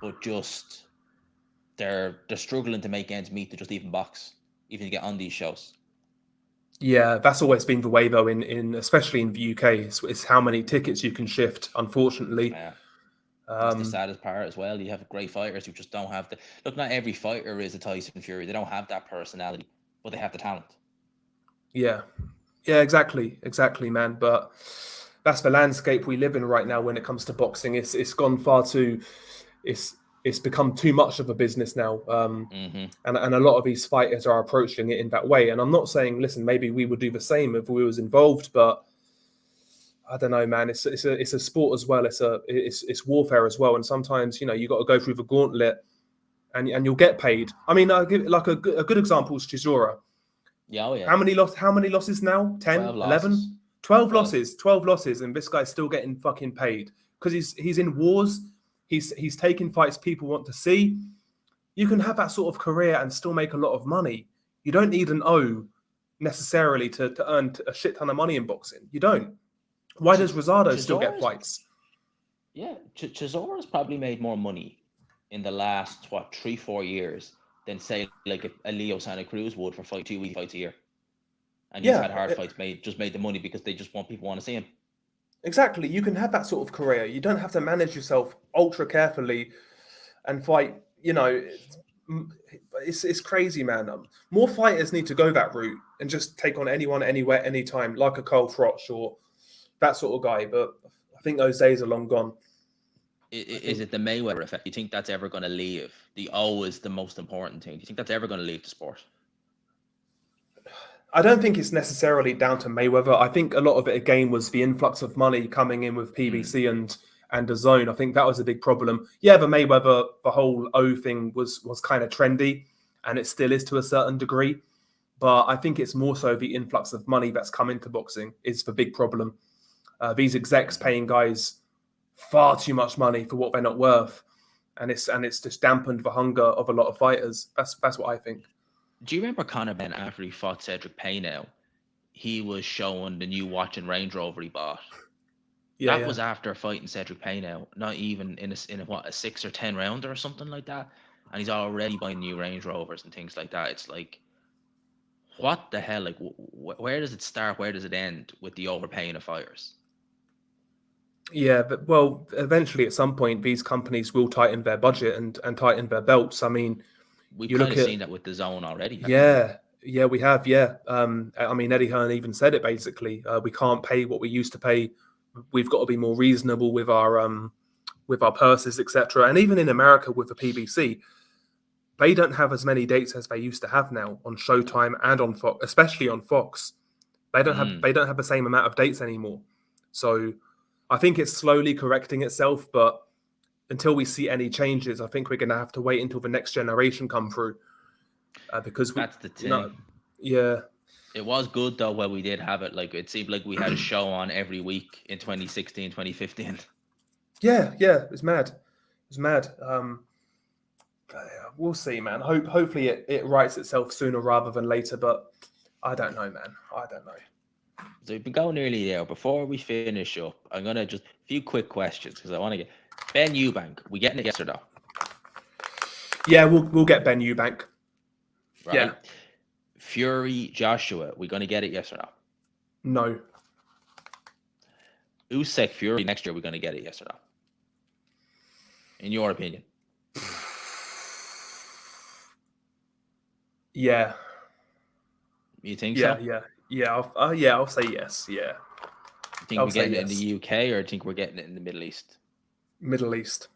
but just they're struggling to make ends meet to just even box, even to get on these shows. Yeah, that's always been the way, though, in especially in the UK. It's how many tickets you can shift, unfortunately. Yeah. That's the saddest part as well. You have great fighters who just don't have not every fighter is a Tyson Fury. They don't have that personality, but they have the talent. Yeah, exactly, man. But that's the landscape we live in right now when it comes to boxing. It's gone far too... It's become too much of a business now, and a lot of these fighters are approaching it in that way. And I'm not saying, listen, maybe we would do the same if we was involved, but I don't know, man. It's a sport as well. It's warfare as well. And sometimes you got to go through the gauntlet, and you'll get paid. I mean, I'll give a good example is Chisora. Yeah, oh yeah. How many losses now? 10, 11, 12 losses. 12 losses, and this guy's still getting fucking paid because he's in wars. He's taking fights people want to see. You can have that sort of career and still make a lot of money. You don't need an O necessarily to earn a shit ton of money in boxing. You don't. Why does Rosado still get fights? Yeah, Chisora's probably made more money in the last 3-4 years than say a Leo Santa Cruz would for 2 fights a year. And he's had hard fights made the money because they just want people to see him. Exactly. You can have that sort of career. You don't have to manage yourself ultra carefully and fight. It's crazy, man. More fighters need to go that route and just take on anyone, anywhere, anytime, like a Carl Froch or that sort of guy. But I think those days are long gone. Is it the Mayweather effect? Do you think that's ever going to leave? The O is the most important thing. Do you think that's ever going to leave the sport? I don't think it's necessarily down to Mayweather. I think a lot of it, again, was the influx of money coming in with PBC and DAZN. I think that was a big problem. Yeah, the whole O thing was kind of trendy, and it still is to a certain degree. But I think it's more so the influx of money that's come into boxing is the big problem. These execs paying guys far too much money for what they're not worth, and it's just dampened the hunger of a lot of fighters. That's what I think. Do you remember Conor Benn after he fought Cedric Payneau? He was showing the new watch and Range Rover he bought. That was after fighting Cedric Payneau, not even in a 6 or 10 rounder or something like that, and he's already buying new Range Rovers and things like that. It's like, what the hell? Like, where does it start? Where does it end with the overpaying of fighters? Yeah, but eventually at some point, these companies will tighten their budget and tighten their belts. I mean, we've kind of seen that with DAZN already. Yeah, we have. Yeah, I mean, Eddie Hearn even said it basically. We can't pay what we used to pay. We've got to be more reasonable with our purses, etc. And even in America with the PBC, they don't have as many dates as they used to have now on Showtime and on Fox, especially on Fox. They don't have the same amount of dates anymore. So I think it's slowly correcting itself, but until we see any changes, I think we're going to have to wait until the next generation come through. Because that's the thing. Yeah. It was good though when we did have it. Like, it seemed like we had a show on every week in 2016, 2015. Yeah, it was mad. We'll see, man. Hopefully it rights itself sooner rather than later, but I don't know, man. I don't know. So we've been going nearly there. Before we finish up, I'm gonna just a few quick questions because I want to get Benn Eubank. We getting it, yes or no? Yeah, we'll get Benn Eubank. Right. Yeah. Fury Joshua, we gonna get it, yes or no? No. Usyk Fury next year, we gonna get it, yes or no? In your opinion? Yeah. You think so? Yeah. I'll say yes. Yeah. You think we're getting it in the UK, or do you think we're getting it in the Middle East? Middle East.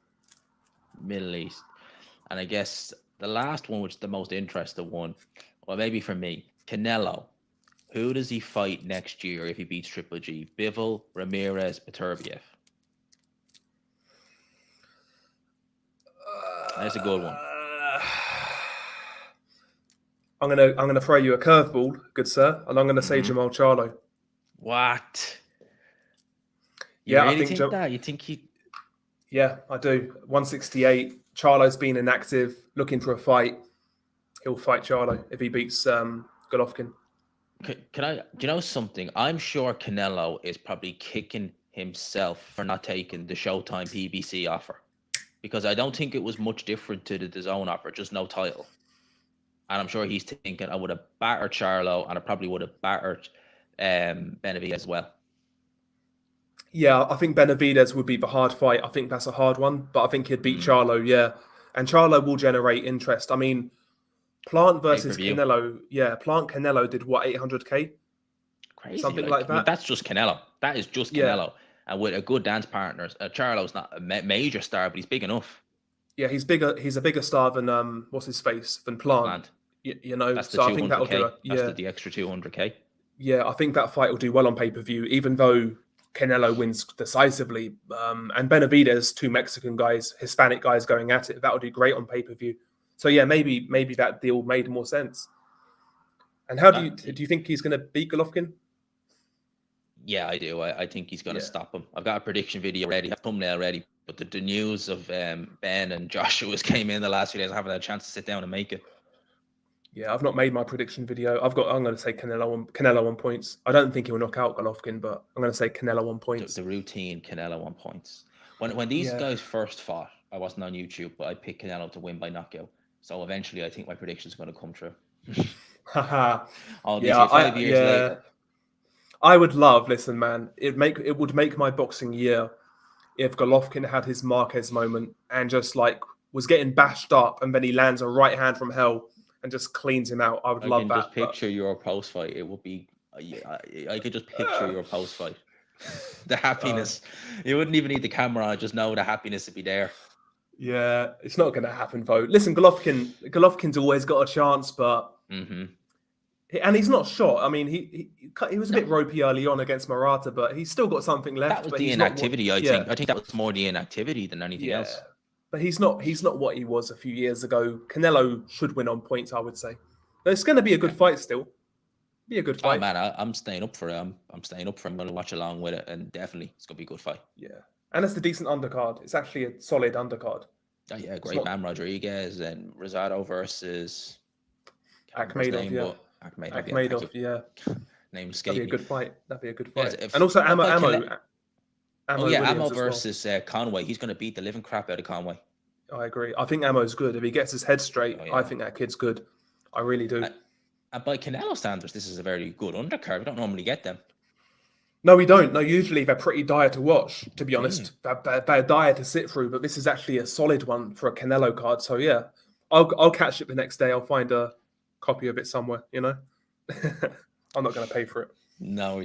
And I guess the last one, which is the most interesting one, well, maybe for me, Canelo. Who does he fight next year if he beats Triple G? Bivol, Ramirez, Beterbiev? That's a good one. I'm gonna throw you a curveball, good sir, and I'm gonna say Jamal Charlo. What? You really think that? You think he? Yeah, I do. 168. Charlo's been inactive, looking for a fight. He'll fight Charlo if he beats Golovkin. Do you know something? I'm sure Canelo is probably kicking himself for not taking the Showtime PBC offer, because I don't think it was much different to the DAZN offer, just no title. And I'm sure he's thinking, I would have battered Charlo, and I probably would have battered Benavidez as well. Yeah, I think Benavidez would be the hard fight. I think that's a hard one, but I think he'd beat Charlo, yeah. And Charlo will generate interest. I mean, Plant versus Canelo. Yeah, Plant Canelo did what, 800K? Crazy. Something like that. I mean, that's just Canelo. That is just Canelo. Yeah. And with a good dance partner. Charlo's not a major star, but he's big enough. Yeah, he's bigger. He's a bigger star than than Plant. You know, that's the so 200K. I think that'll do That's the extra 200K. Yeah, I think that fight will do well on pay-per-view, even though Canelo wins decisively. And Benavidez, two Mexican guys, Hispanic guys going at it. That'll do great on pay-per-view. So yeah, maybe that deal made more sense. And how do you think he's going to beat Golovkin? Yeah, I do. I think he's going to stop him. I've got a prediction video ready, a thumbnail ready, but the news of Benn and Joshua's came in the last few days. I haven't had a chance to sit down and make it. Yeah, I've not made my prediction video. I'm going to say Canelo on points. I don't think he'll knock out Golovkin, but I'm going to say Canelo on points. The routine Canelo on points. When these guys first fought, I wasn't on YouTube, but I picked Canelo to win by knockout. So eventually, I think my prediction is going to come true. Yeah, 5 years later. I would love. Listen, man, it would make my boxing year if Golovkin had his Marquez moment and just like was getting bashed up, and then he lands a right hand from hell and just cleans him out. I would love that. Just picture your post fight. It would be. I could just picture your post fight. The happiness. You wouldn't even need the camera. I just know the happiness would be there. Yeah, it's not going to happen, though. Listen, Golovkin's always got a chance, but And he's not shot. I mean, he was a bit ropey early on against Murata, but he's still got something left. That was but the he's inactivity, not, I think. I think that was more the inactivity than anything else. But he's not what he was a few years ago. Canelo should win on points, I would say. But it's going to be a good fight still. Be a good fight. Oh man, I'm staying up for it. I'm staying up for it. I'm going to watch along with it, and definitely it's going to be a good fight. Yeah, and it's a decent undercard. It's actually a solid undercard. Oh yeah, great man, Rodriguez and Rosado versus Akhmedov, Akhmedov, yeah. Name escaped me. That'd be a good fight. Yeah, and also Ammo. Ammo versus Conway. He's going to beat the living crap out of Conway. I agree. I think Ammo's good. If he gets his head straight, I think that kid's good. I really do. And by Canelo standards, this is a very good undercard. We don't normally get them. No, we don't. No, usually they're pretty dire to watch, to be honest. They're dire to sit through, but this is actually a solid one for a Canelo card. So yeah, I'll catch it the next day. I'll find a copy of it somewhere, you know. I'm not going to pay for it. No,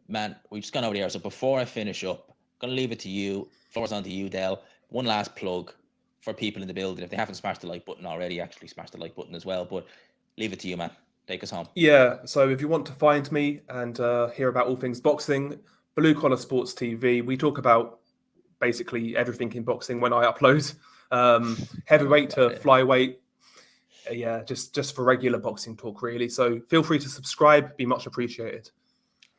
man, we've just gone over there. So before I finish up, I'm going to leave it to you. Floor's on to you, Del. One last plug for people in the building. If they haven't smashed the like button already, actually smash the like button as well. But leave it to you, man. Take us home. Yeah, so if you want to find me and hear about all things boxing, Blue Collar Sports TV, we talk about basically everything in boxing when I upload. Heavyweight to flyweight. Yeah, just for regular boxing talk, really. So feel free to subscribe. Be much appreciated.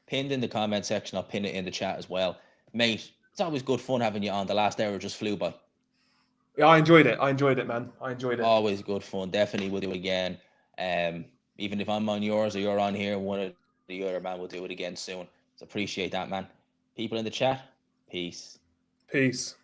Pinned in the comment section. I'll pin it in the chat as well. Mate, it's always good fun having you on. The last hour just flew by. Yeah, I enjoyed it, man. I enjoyed it. Always good fun. Definitely will do it again. Even if I'm on yours or you're on here, one or the other, man, we'll do it again soon. So appreciate that, man. People in the chat, peace. Peace.